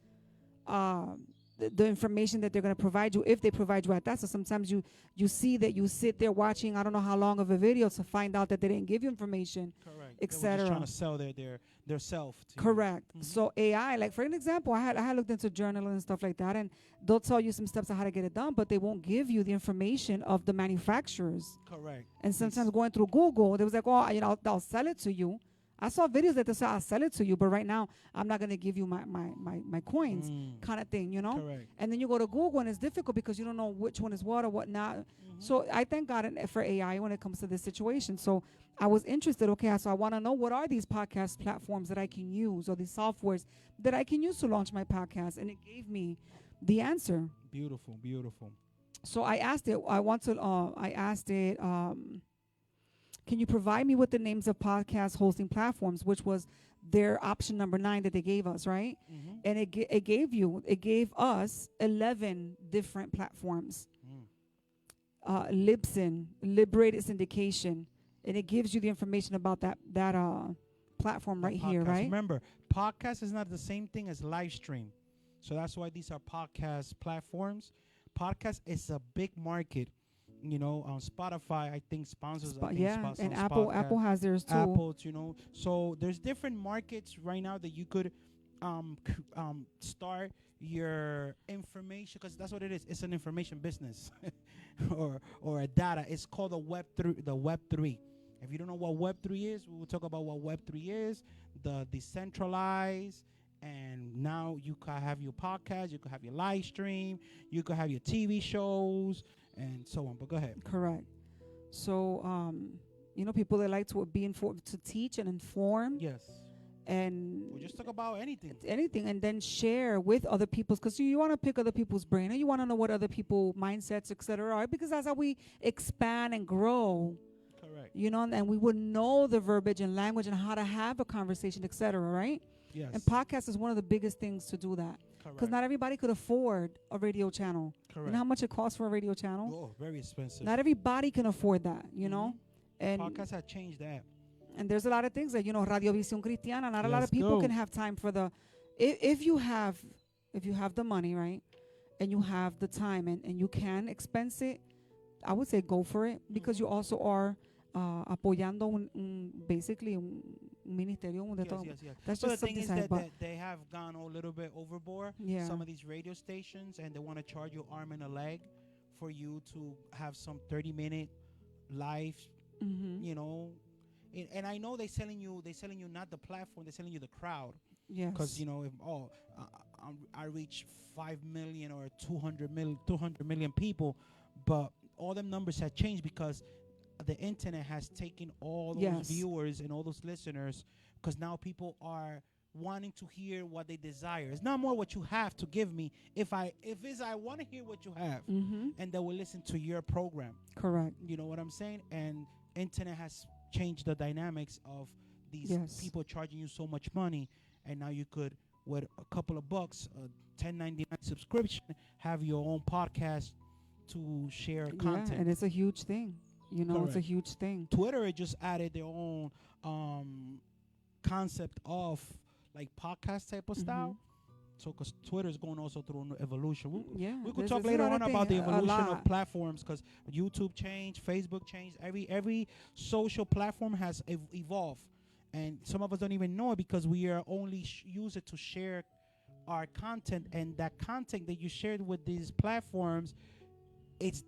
the information that they're going to provide you if they provide you at that. So sometimes you see that you sit there watching I don't know how long of a video to find out that they didn't give you information, correct, etc. Trying to sell their self to Correct. You. Mm-hmm. So AI, like for an example, I had looked into journaling and stuff like that, and they'll tell you some steps on how to get it done, but they won't give you the information of the manufacturers. Correct. And sometimes going through Google, they was like, oh, I'll sell it to you. I saw videos that they say I'll sell it to you, but right now I'm not going to give you my coins, kind of thing, Correct. And then you go to Google and it's difficult because you don't know which one is what or what not. Mm-hmm. So I thank God for AI when it comes to this situation. So I was interested. Okay, so I want to know what are these podcast platforms that I can use or these softwares that I can use to launch my podcast, and it gave me the answer. Beautiful, beautiful. So I asked it. I asked it. Can you provide me with the names of podcast hosting platforms, which was their option number 9 that they gave us, right? Mm-hmm. And it gave us 11 different platforms. Libsyn, Liberated Syndication, and it gives you the information about that platform right here, right? Remember, podcast is not the same thing as live stream, so that's why these are podcast platforms. Podcast is a big market. On Spotify, I think sponsors. And Apple has theirs too. Apple, so there's different markets right now that you could start your information, because that's what it is. It's an information business, or a data. It's called the Web3. If you don't know what Web3 is, we will talk about what Web3 is. The decentralized, and now you can have your podcast, you can have your live stream, you can have your TV shows, and so on. But go ahead. Correct. So, people that like to be informed, to teach and inform, Yes. and We'll just talk about anything. and then share with other people's, because you want to pick other people's brain, and you want to know what other people mindsets, etc. are, because that's how we expand and grow. Correct. And we would know the verbiage and language and how to have a conversation, etc. Right? Yes. And podcast is one of the biggest things to do that, because Correct. not everybody could afford a radio channel. Correct. You know how much it costs for a radio channel? Oh, very expensive. Not everybody can afford that. And Podcasts have changed that. and there's a lot of things that Radio Visión Cristiana. Not a lot Let's of people go. can have time for the. If you have the money, right, and you have the time, and you can expense it, I would say go for it, because you also are apoyando basically un ministerio. Yes. That's So the just thing something is sad, that, but that they have gone a little bit overboard. Yeah. Some of these radio stations, and they want to charge you arm and a leg for you to have some 30-minute live. mhm, You know, and I know they're selling you not the platform, they're selling you the crowd. yes, Because if I reach 5 million or 200 million people, but all them numbers have changed because the internet has taken all those Yes. viewers and all those listeners, because now people are wanting to hear what they desire. It's not more what you have to give me. If I want to hear what you have, mhm, and they will listen to your program. correct, You know what I'm saying? And internet has changed the dynamics of these Yes. people charging you so much money, and now you could, with a couple of bucks, a 10.99 subscription, have your own podcast to share yeah, content. and it's a huge thing. It's a Correct. huge thing. Twitter it just added their own concept of like podcast type of style. So, because Twitter is going also through an evolution. Yeah, We could there's- talk there's later another on about the thing, a evolution of lot. platforms, because YouTube changed, Facebook changed. Every social platform has evolved, and some of us don't even know it because we are only use it to share our content, and that content that you shared with these platforms, it's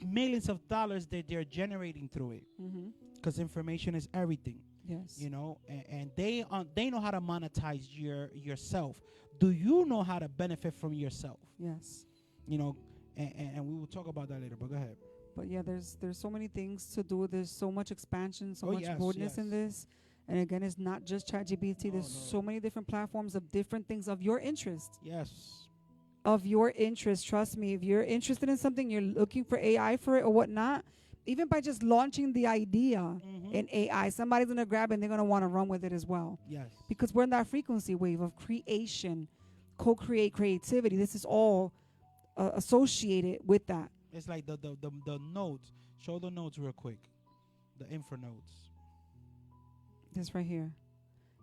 millions of dollars that they're generating through it, Mhm. because information is everything. Yes. And they know how to monetize yourself. Do you know how to benefit from yourself? Yes. And we will talk about that later, but go ahead. But yeah, there's so many things to do. There's so much expansion, so Oh, much yes, broadness in yes. this. And again, it's not just ChatGPT. No, There's no. so many different platforms of different things of your interest. Yes. Of your interest. Trust me, if you're interested in something, you're looking for AI for it or whatnot, even by just launching the idea Mhm. in AI, somebody's going to grab it and they're going to want to run with it as well. Yes. Because we're in that frequency wave of creation, co-create, creativity. This is all associated with that. It's like the notes. Show the notes real quick. The info notes. This right here.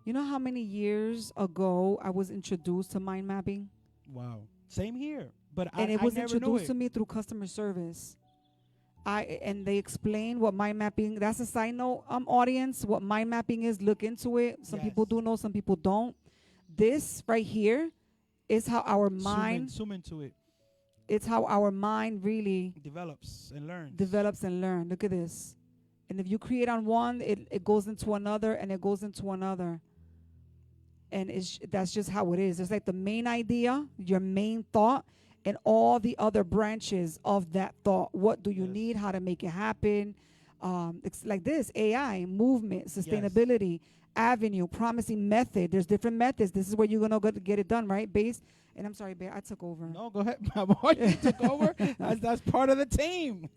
You know how many years ago I was introduced to mind mapping? Wow. Same here. But And it I was never knew introduced it. to me through customer service. And they explained what mind mapping, that's a side note, audience, what mind mapping is. Look into it. Some people Yes. do know, some people don't. This right here is how our mind, Zoom into it. it's how our mind really Develops and learns. develops and learn. Look at this. And if you create on one, it goes into another, and it goes into another. And that's just how it is. It's like the main idea, your main thought, and all the other branches of that thought. What do you Yes. need? How to make it happen? It's like this: AI, movement, sustainability, avenue, promising method. There's different methods. This is where you're gonna get it done, right? Based. And I'm sorry, Bear, I took over. No, go ahead. My boy, you took over. That's part of the team.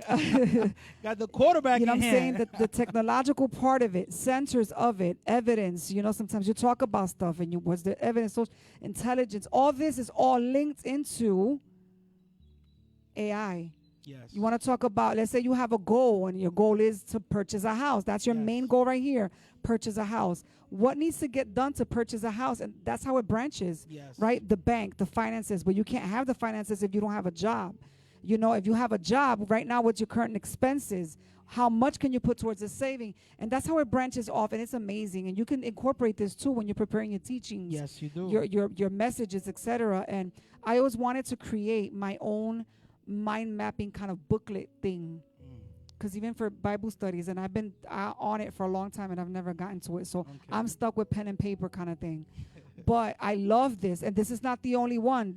Got the quarterback You know in what I'm saying? hand. The technological part of it, sensors of it, evidence. Sometimes you talk about stuff and what's the evidence, social intelligence. All this is all linked into AI. Yes. You want to talk about, let's say you have a goal and your goal is to purchase a house. That's your main Yes. goal right here, purchase a house. What needs to get done to purchase a house? And that's how it branches. Yes. Right? The bank, the finances, but you can't have the finances if you don't have a job. If you have a job right now, what's your current expenses? how much can you put towards the saving? And that's how it branches off, and it's amazing. And you can incorporate this too when you're preparing your teachings, Yes, you do. your messages, etc. And I always wanted to create my own mind mapping kind of booklet thing, Mm. because even for Bible studies, and I've been on it for a long time, and I've never gotten to it. So Okay. I'm stuck with pen and paper kind of thing. But I love this, and this is not the only one.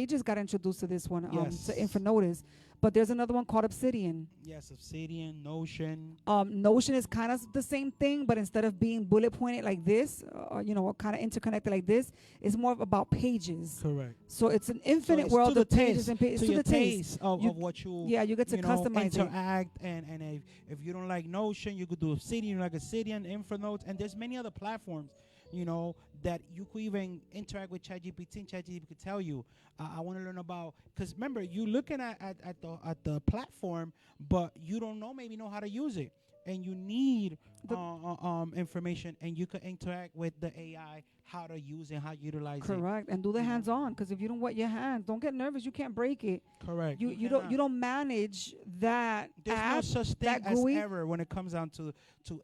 Just got introduced to this one, Yes. to Infinotus. But there's another one called Obsidian. Yes, Obsidian, Notion. Notion is kind of the same thing, but instead of being bullet pointed like this, kind of interconnected like this, it's more about pages. Correct. So it's an infinite it's world to of the pages taste, and pages. to To your the taste. of You- what you Yeah, you get to customize it. interact, and if you don't like Notion, you could do Obsidian, like Obsidian, Infonotes, and there's many other platforms, that you could even interact with ChatGPT, and ChatGPT could tell you, I want to learn about, because remember, you looking at the platform, but you don't know how to use it, and you need information, and you can interact with the AI, how to use it, how to utilize it. Correct, and do the You know. hands on, because if you don't wet your hands, don't get nervous. You can't break it. Correct. You cannot. don't manage that There's app. no such thing that as GUI. error when it comes down to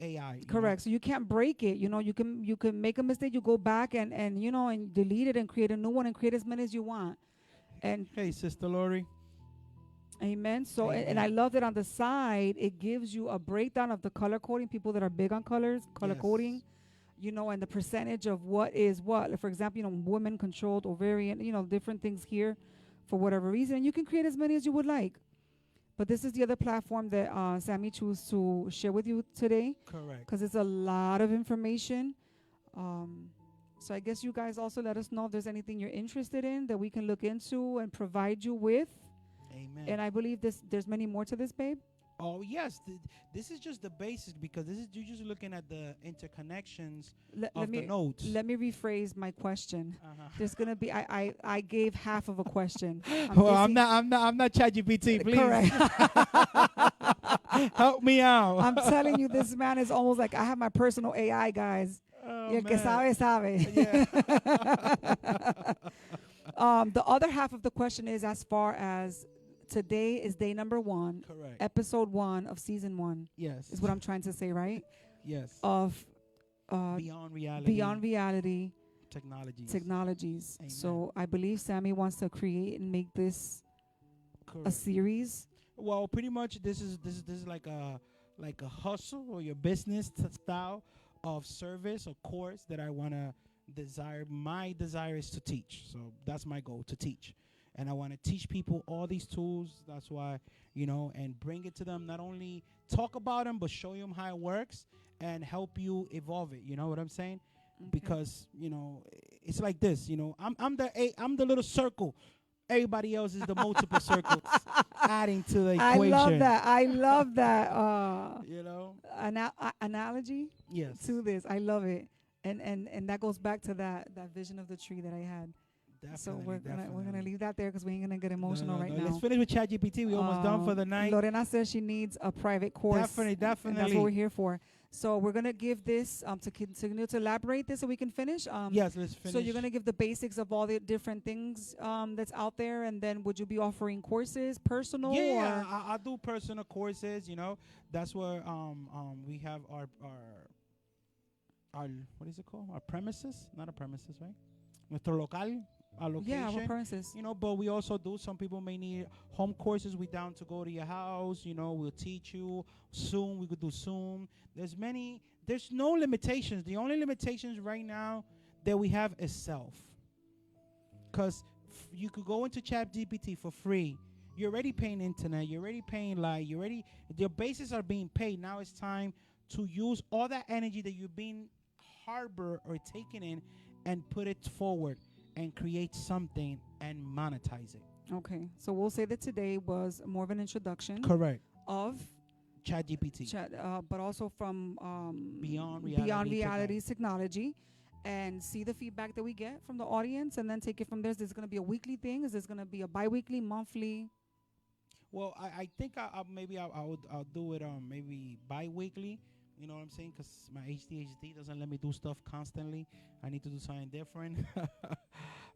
AI. Correct. So you can't break it. You can make a mistake. You go back and delete it and create a new one and create as many as you want. And Hey, Sister Lori. amen. So and Amen. I love that on the side it gives you a breakdown of the color coding. People that are big on color Yes. coding, and the percentage of what is what. Like for example, women controlled ovarian. Different things here, for whatever reason. And you can create as many as you would like. But this is the other platform that Sammy chose to share with you today, Correct. because it's a lot of information. So I guess you guys also let us know if there's anything you're interested in that we can look into and provide you with. Amen. And I believe there's many more to this, babe. Oh yes, this is just the basics, because you're just looking at the interconnections of the nodes. Let me rephrase my question. Uh-huh. There's gonna be I gave half of a question. I'm guessing- not ChatGPT. Please Correct. help me out. I'm telling you, this man is almost like I have my personal AI, guys. Oh, Y el que man. sabe. Yeah. The other half of the question is, as far as today is day number 1, Correct. episode 1 of season 1, Yes. is what I'm trying to say, right? Yes. Of Beyond reality. beyond reality technologies. technologies. Amen. So I believe Sammy wants to create and make this a Correct. series. Well, pretty much this is like a hustle or your business style of service or course that I want to desire. My desire is to teach. So that's my goal, to teach. And I want to teach people all these tools. That's why, and bring it to them. Not only talk about them, but show them how it works and help you evolve it. You know what I'm saying? Okay. Because, it's like this, I'm the little circle. Everybody else is the multiple circles adding to the I equation. love that. I love that analogy Yes. to this. I love it. And that goes back to that vision of the tree that I had. So we're gonna leave that there because we ain't gonna get emotional right now. Let's finish with ChatGPT. We almost done for the night. Lorena says she needs a private course. Definitely. And that's what we're here for. So we're gonna give this to continue to elaborate this so we can finish. Yes, let's finish. So you're gonna give the basics of all the different things that's out there, and then would you be offering courses, personal? Yeah, Or I do personal courses. That's where we have our what is it called? Our premises, not a premises, right? Nuestro local, our location. yeah, our premises. But we also do. Some people may need home courses. We down to go to your house. We'll teach you. Zoom, we could do Zoom. There's no limitations. The only limitations right now that we have is self. Because you could go into ChatGPT for free. You're already paying internet. You're already paying light. Your bases are being paid. Now it's time to use all that energy that you've been harbor or taken in and put it forward and create something and monetize it. Okay, so we'll say that today was more of an introduction Correct. of ChatGPT. but also from Beyond Beyond Reality Reality's technology, and see the feedback that we get from the audience, and then take it from there. Is this going to be a weekly thing? Is this going to be a bi-weekly, monthly? Well, I think I'll do it maybe bi-weekly. You know what I'm saying? Because my ADHD doesn't let me do stuff constantly. I need to do something different.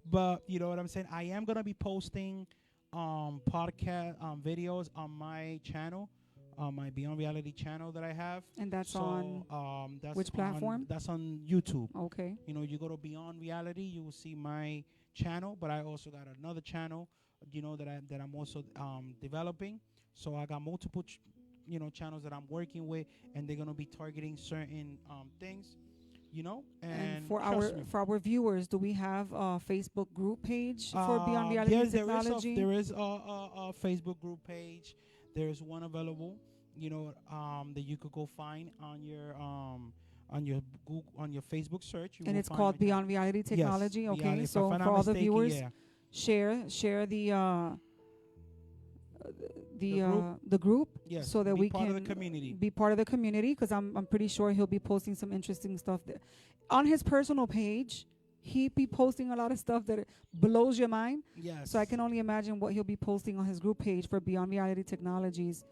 But you know what I'm saying? I am going to be posting podcast videos on my channel. my Beyond Reality channel that I have. And that's So, on that's which platform? That's on YouTube. Okay. You know, you go to Beyond Reality, you will see my channel, but I also got another channel, that I'm also developing. So I got multiple, channels that I'm working with, and they're gonna be targeting certain things, And trust me. for our viewers, do we have a Facebook group page for Beyond Reality Yes, Technology? there is a Facebook group page. There is one available, that you could go find on your Google, on your Facebook search. You And will it's find called my Beyond Reality Technology. Yes, Okay, Reality. If so I'm for not all the mistaken, viewers, yeah. share The group? the group, Yes, so that be we part can of the community. be part of the community, because I'm pretty sure he'll be posting some interesting stuff there. On his personal page, he be posting a lot of stuff that blows your mind. Yes. So I can only imagine what he'll be posting on his group page for Beyond Reality Technologies.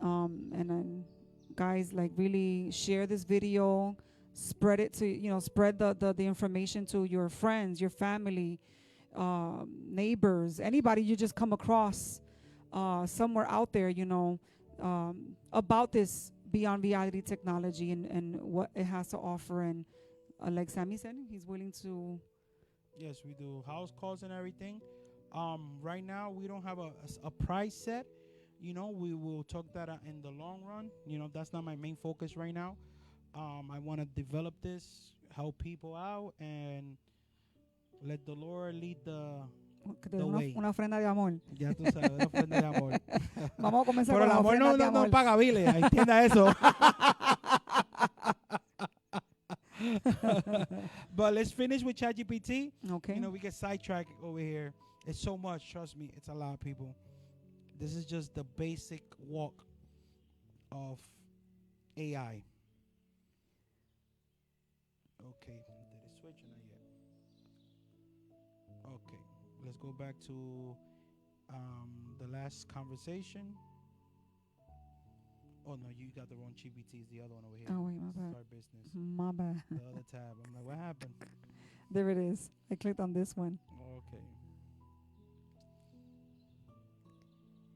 And then guys, like, really share this video, spread it to, spread the information to your friends, your family, neighbors, anybody you just come across somewhere out there, about this Beyond Reality Technology and what it has to offer. And like Sammy said, he's willing to. Yes, we do house calls and everything. Right now we don't have a price set. We will talk that in the long run. That's not my main focus right now. I want to develop this, help people out, and let the Lord lead the way. Una ofrenda de amor. Ya tú sabes, una ofrenda de amor. Vamos a comenzar Pero con el las amor ofrendas de no amor. paga biles, entienda eso. But let's finish with ChatGPT. Okay. We get sidetracked over here. It's so much, trust me. It's a lot, people. This is just the basic walk of AI. Okay, did it switch or not yet? Okay, let's go back to the last conversation. Oh no, you got the wrong GPT. It's the other one over here. Oh, wait, my bad. Start business. My bad. The other tab. I'm like, what happened? There it is. I clicked on this one. Okay.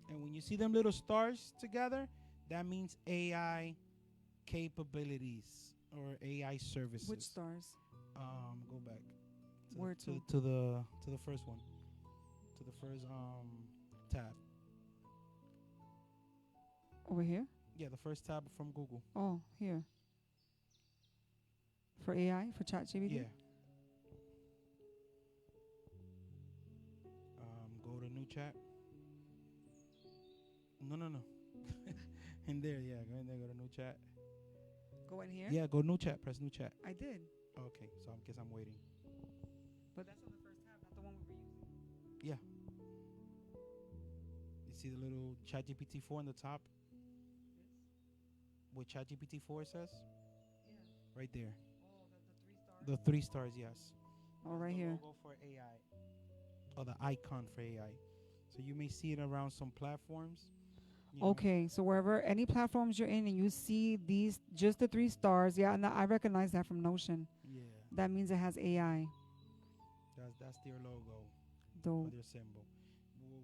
And when you see them little stars together, that means AI capabilities or AI services. Which stars? Go back. Where to the first one. To the first tab. Over here? Yeah, the first tab from Google. Oh, here. For AI, for ChatGPT? Yeah. Go to new chat. No. In there, yeah. Go in there, go to new chat. Go in here? Yeah, go new chat. Press new chat. I did. Okay, so I guess I'm waiting. But that's on the first tab, not the one we were using. Yeah. You see the little ChatGPT 4 on the top? What ChatGPT 4 says? Yeah. Right there. Oh, the 3 stars? The 3 stars, yes. Oh, right the here. logo for AI. Or the icon for AI. So you may see it around some platforms. Okay, so wherever, any platforms you're in and you see these, just the 3 stars, yeah, and I recognize that from Notion. Yeah. That means it has AI. That's their logo. Though. Or their symbol.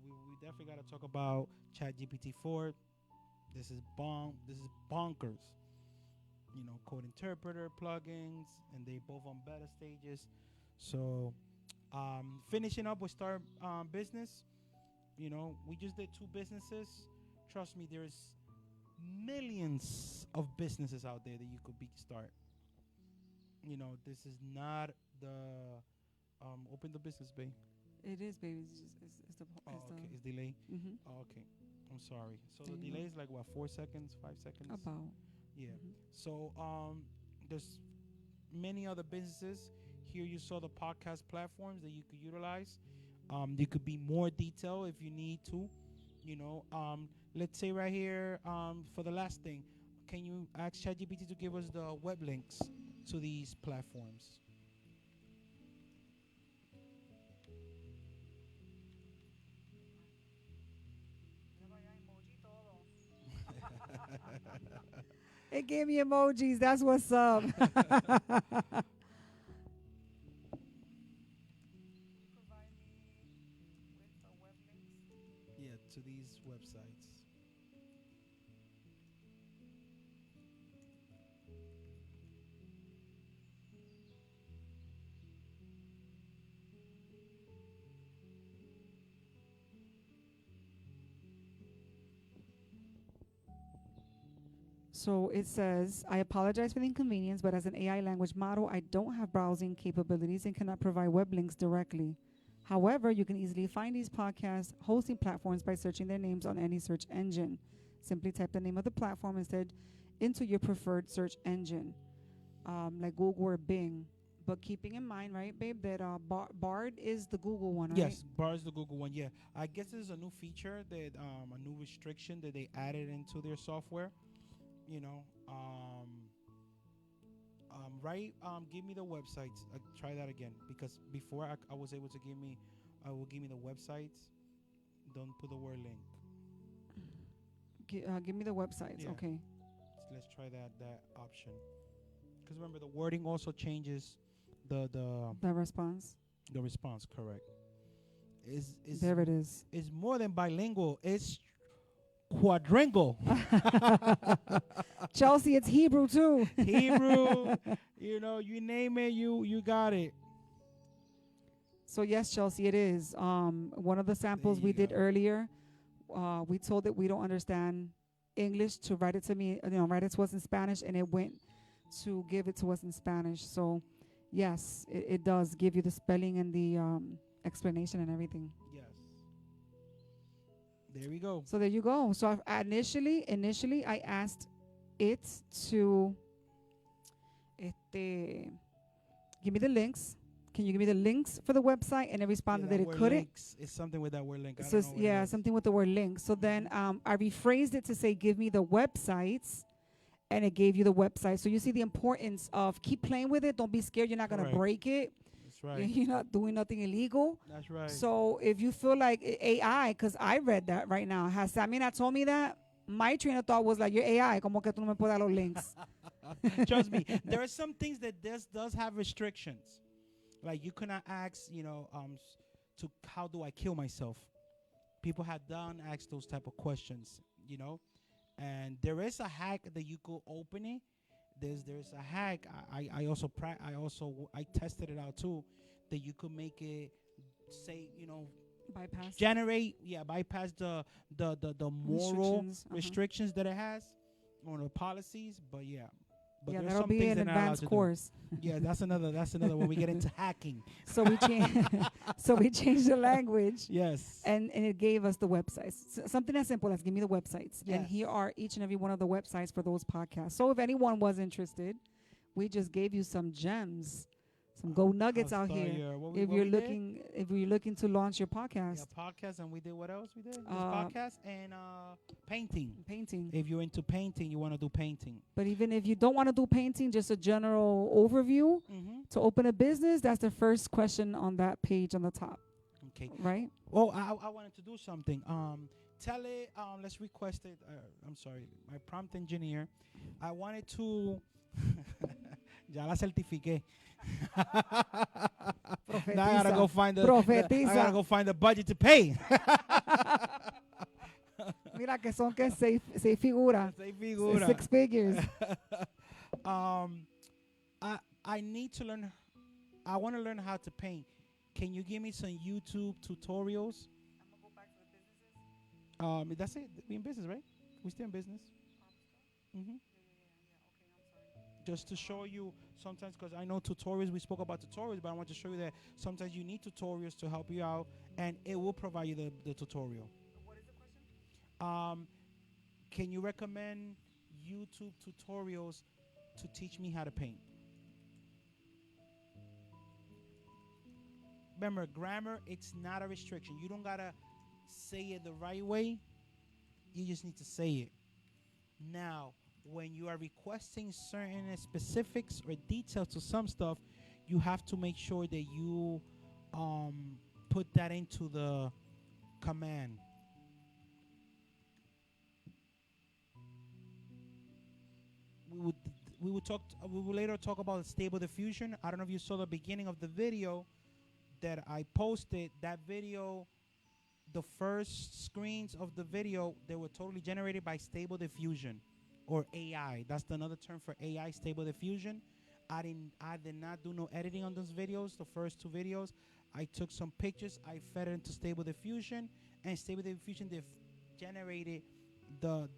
We definitely got to talk about ChatGPT 4. This is bonkers. Code interpreter plugins, and they both on beta stages. So, finishing up with Start Business. We just did 2 businesses. Trust me, there's millions of businesses out there that you could start. This is not the open the business, babe. It is, baby. It's the. Okay, it's delay. Mm-hmm. Okay, I'm sorry. So There the you delay go. is like what, 4 seconds, 5 seconds? About. Yeah. Mhm. So there's many other businesses. Here you saw the podcast platforms that you could utilize. You could be more detailed if you need to. Let's say right here, for the last thing, can you ask ChatGPT to give us the web links to these platforms? It gave me emojis. That's what's up. Yeah, to these websites. So it says, I apologize for the inconvenience, but as an AI language model, I don't have browsing capabilities and cannot provide web links directly. However, you can easily find these podcast hosting platforms by searching their names on any search engine. Simply type the name of the platform instead into your preferred search engine, like Google or Bing. But keeping in mind, right, babe, that Bard is the Google one, right? Yes, Bar is the Google one. Yeah, I guess there's a new feature that a new restriction that they added into their software. You know, right. Give me the websites. Try that again because before I was able to give me the websites. Don't put the word link. Give me the websites. Yeah. Okay. Let's try that option. Because remember, the wording also changes the The response. the response. Correct. Is There it is. It's more than bilingual. It's quadringual. Chelsea, it's Hebrew too. Hebrew. You name it, you got it. So yes, Chelsea, it is. One of the samples you we did go. earlier, we told it we don't understand English to write it to me. Write it to us in Spanish, and it went to give it to us in Spanish. So yes, it does give you the spelling and the explanation and everything. Yes. There we go. So there you go. So initially, I asked it to, give me the links. Can you give me the links for the website? And it responded that it word couldn't. links. It's something with that word link. I So don't know what it is. something with the word link. So then I rephrased it to say, give me the websites, and it gave you the website. So you see the importance of keep playing with it. Don't be scared. You're not going to Correct. break it. That's right. You're not doing nothing illegal. That's right. So if you feel like AI, because I read that right now, has Samina told me that, my train of thought was like, you're AI, como que tú no me puedes dar los links. Trust me, there are some things that this does have restrictions. Like you cannot ask, to how do I kill myself? People have done ask those type of questions, and there is a hack that you could open it. There's a hack. I also tested it out too, that you could make it say Bypass. bypass the moral Restrictions, restrictions that it has on the policies. But but Yeah, there's that'll some be things an they're not allowed advanced to do. course. Yeah, that's another when we get into hacking. So we changed the language. Yes. And it gave us the websites. Something as simple as give me the websites. And Yes. here are each and every one of the websites for those podcasts. So if anyone was interested, we just gave you some gems, some gold nuggets I'll out start here. here. What If we you're did? looking to launch your podcast, podcast, and we did what else we did? This Uh, podcast and painting. painting. If you're into painting, you want to do painting. But even if you don't want to do painting, just a general overview Mm-hmm. to open a business, that's the first question on that page on the top, Okay. right? Oh, I wanted to do something. Tell it. Let's request it. I'm sorry, my prompt engineer. I wanted to. Ya la certifiqué. Now I gotta go find the. I Profetiza. gotta go find the budget to pay. Mira que son que seis figuras, Seis figuras. 6 figures. I need to learn. I want to learn how to paint. Can you give me some YouTube tutorials? That's it. We in business, right? We still in business. Mm-hmm. Just to show you sometimes, because I know tutorials. We spoke about tutorials, but I want to show you that sometimes you need tutorials to help you out, and it will provide you the tutorial. What is the question? Can you recommend YouTube tutorials to teach me how to paint? Remember, grammar, it's not a restriction. You don't gotta say it the right way. You just need to say it. Now, when you are requesting certain specifics or details to some stuff, you have to make sure that you put that into the command. We will later talk about stable diffusion. I don't know if you saw the beginning of the video that I posted. That video, the first screens of the video, they were totally generated by stable diffusion, or AI. That's another term for AI, stable diffusion. I did not do no editing on those videos. The first two videos, I took some pictures, I fed it into stable diffusion, and stable diffusion generated the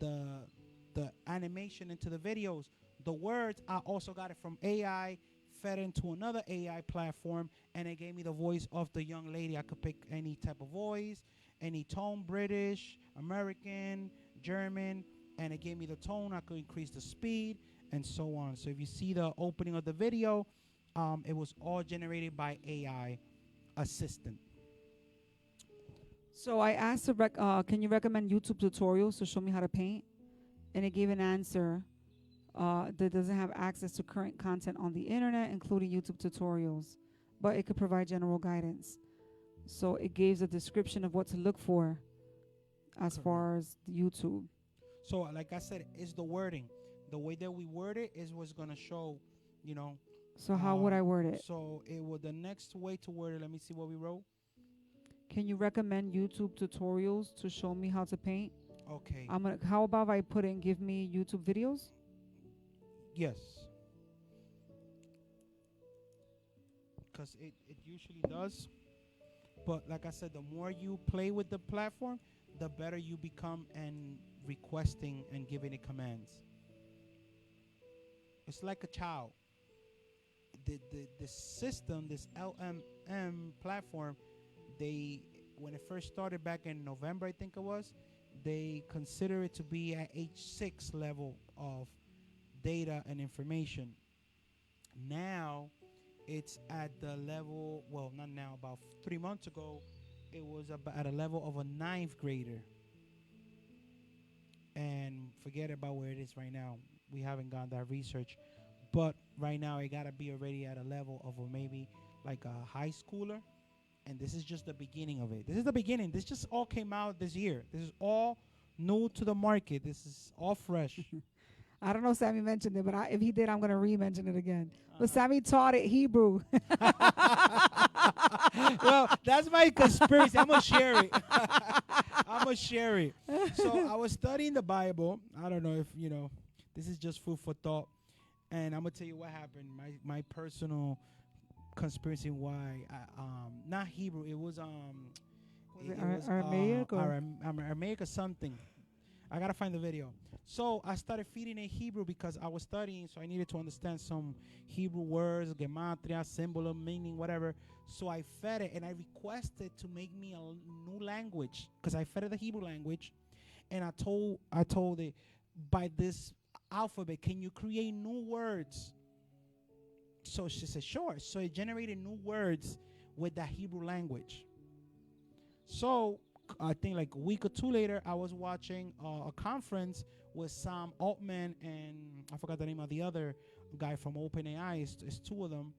the animation into the videos. The words, I also got it from AI, fed into another AI platform, and it gave me the voice of the young lady. I could pick any type of voice, any tone, British, American, German, and it gave me the tone. I could increase the speed and so on. So if you see the opening of the video, it was all generated by AI assistant. So I asked, can you recommend YouTube tutorials to show me how to paint? And it gave an answer that doesn't have access to current content on the internet, including YouTube tutorials, but it could provide general guidance. So it gives a description of what to look for as Correct. far as YouTube. So like I said, it's the wording. The way that we word it is what's gonna show, you know. So how would I word it? So it would the next way to word it. Let me see what we wrote. Can you recommend YouTube tutorials to show me how to paint? Okay. How about if I put in give me YouTube videos? Yes. Because it usually does. But like I said, the more you play with the platform, the better you become and requesting and giving it commands. It's like a child. The system, this LMM platform, they when it first started back in November, I think it was, they consider it to be at H6 level of data and information. Now it's at the level, well, not now, about 3 months ago, it was about at a level of a ninth grader. And forget about where it is right now. We haven't got that research. But right now, it got to be already at a level of maybe like a high schooler. And this is just the beginning of it. This is the beginning. This just all came out this year. This is all new to the market. This is all fresh. I don't know if Sammy mentioned it, but if he did, I'm going to re-mention it again. But Sammy taught it Hebrew. Well, that's my conspiracy. I'm going to share it. I'm going to share it. So I was studying the Bible. I don't know if, this is just food for thought. And I'm going to tell you what happened. My personal conspiracy why not Hebrew. It was Aramaic or Aramaic or something. I gotta find the video. So I started feeding it Hebrew because I was studying, so I needed to understand some Hebrew words, gematria, symbol, meaning, whatever. So I fed it and I requested to make me a new language because I fed it the Hebrew language, and I told it by this alphabet, can you create new words? So she said, sure. So it generated new words with the Hebrew language. So I think like a week or two later, I was watching a conference with Sam Altman and I forgot the name of the other guy from OpenAI. It's two of them,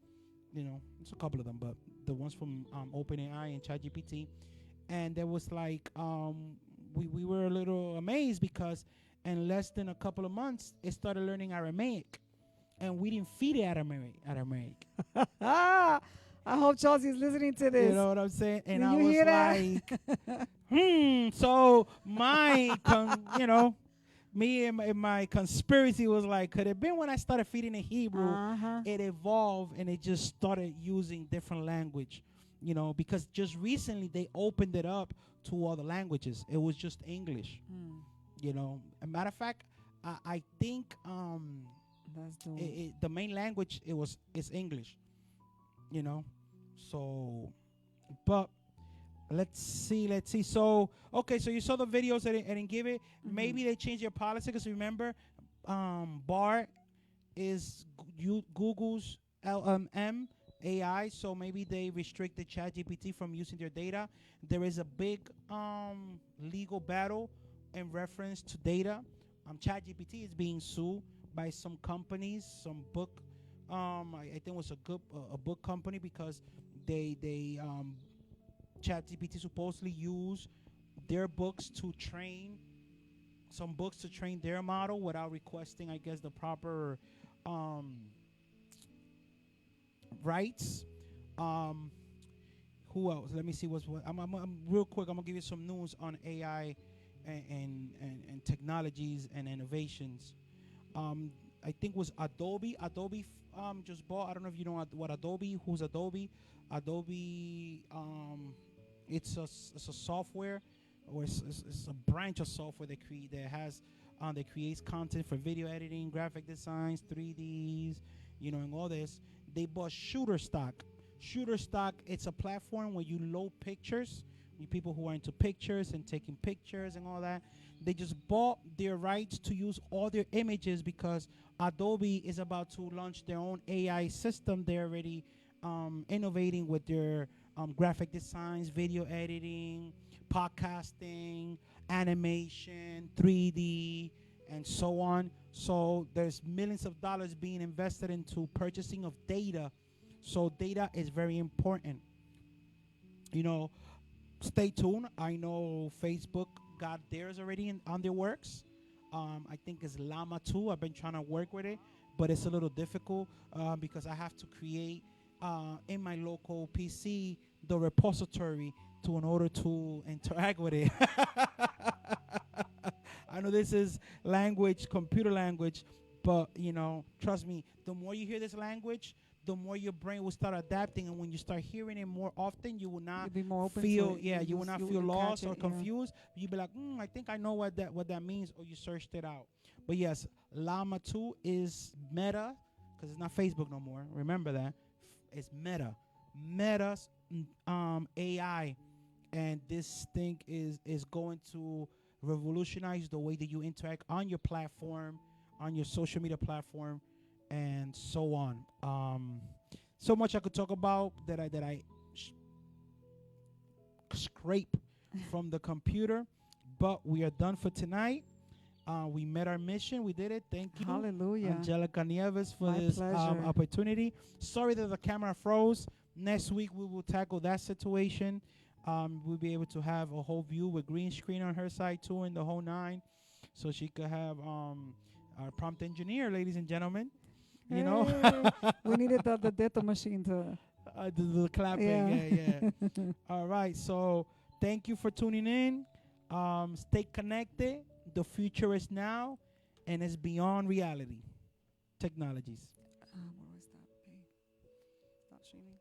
it's a couple of them, but the ones from OpenAI and ChatGPT. And there was like, we were a little amazed because in less than a couple of months, it started learning Aramaic. And we didn't feed it Aramaic. I hope Chelsea's listening to this. You know what I'm saying? And Did I you was hear that? like, So my, me and my conspiracy was like, could it have been when I started feeding it Hebrew, it evolved and it just started using different language, because just recently they opened it up to other languages. It was just English, As a matter of fact, I think That's dope. the main language is English, So, but let's see. So, okay, so you saw the videos and didn't give it. Maybe they changed their policy because remember, BART is Google's LMM AI, so maybe they restricted ChatGPT from using their data. There is a big legal battle in reference to data. ChatGPT is being sued by some companies, some book. I think it was a book company because they ChatGPT supposedly use their books to train their model without requesting, I guess, the proper rights. Who else? Let me see what's what. I'm real quick. I'm gonna give you some news on AI and technologies and innovations. I think was Adobe. Adobe just bought. I don't know if you know what Adobe. Who's Adobe? Adobe. It's a software, or it's a branch of software they create that has that creates content for video editing, graphic designs, 3Ds, and all this. They bought Shutterstock. Shutterstock, it's a platform where you load pictures. You people who are into pictures and taking pictures and all that. They just bought their rights to use all their images because Adobe is about to launch their own AI system. They're already innovating with their graphic designs, video editing, podcasting, animation, 3D, and so on. So there's millions of dollars being invested into purchasing of data. So data is very important. Stay tuned. I know Facebook got theirs already on their works. I think it's Llama 2. I've been trying to work with it, but it's a little difficult because I have to create in my local PC the repository in order to interact with it. I know this is language, computer language, but trust me, the more you hear this language, the more your brain will start adapting, and when you start hearing it more often, you will not You'll be more open feel to it. you will not feel you'll lost catch or it, yeah. confused. You'll be like, I think I know what that means, or you searched it out. But yes, Llama 2 is Meta, because it's not Facebook no more. Remember that. It's Meta. Meta's AI, and this thing is going to revolutionize the way that you interact on your platform, on your social media platform, and so on. So much I could talk about that I scrape from the computer, but we are done for tonight. We met our mission. We did it. Thank you, Hallelujah. Angelica Nieves, for My this pleasure. opportunity. Sorry that the camera froze. Next week we will tackle that situation. We'll be able to have a whole view with green screen on her side too, and the whole nine, so she could have our prompt engineer, ladies and gentlemen. Hey, we needed the data machine to. The clapping. Yeah. All right. So thank you for tuning in. Stay connected. The future is now, and it's beyond reality. Technologies. Where was that? Hey, stop streaming.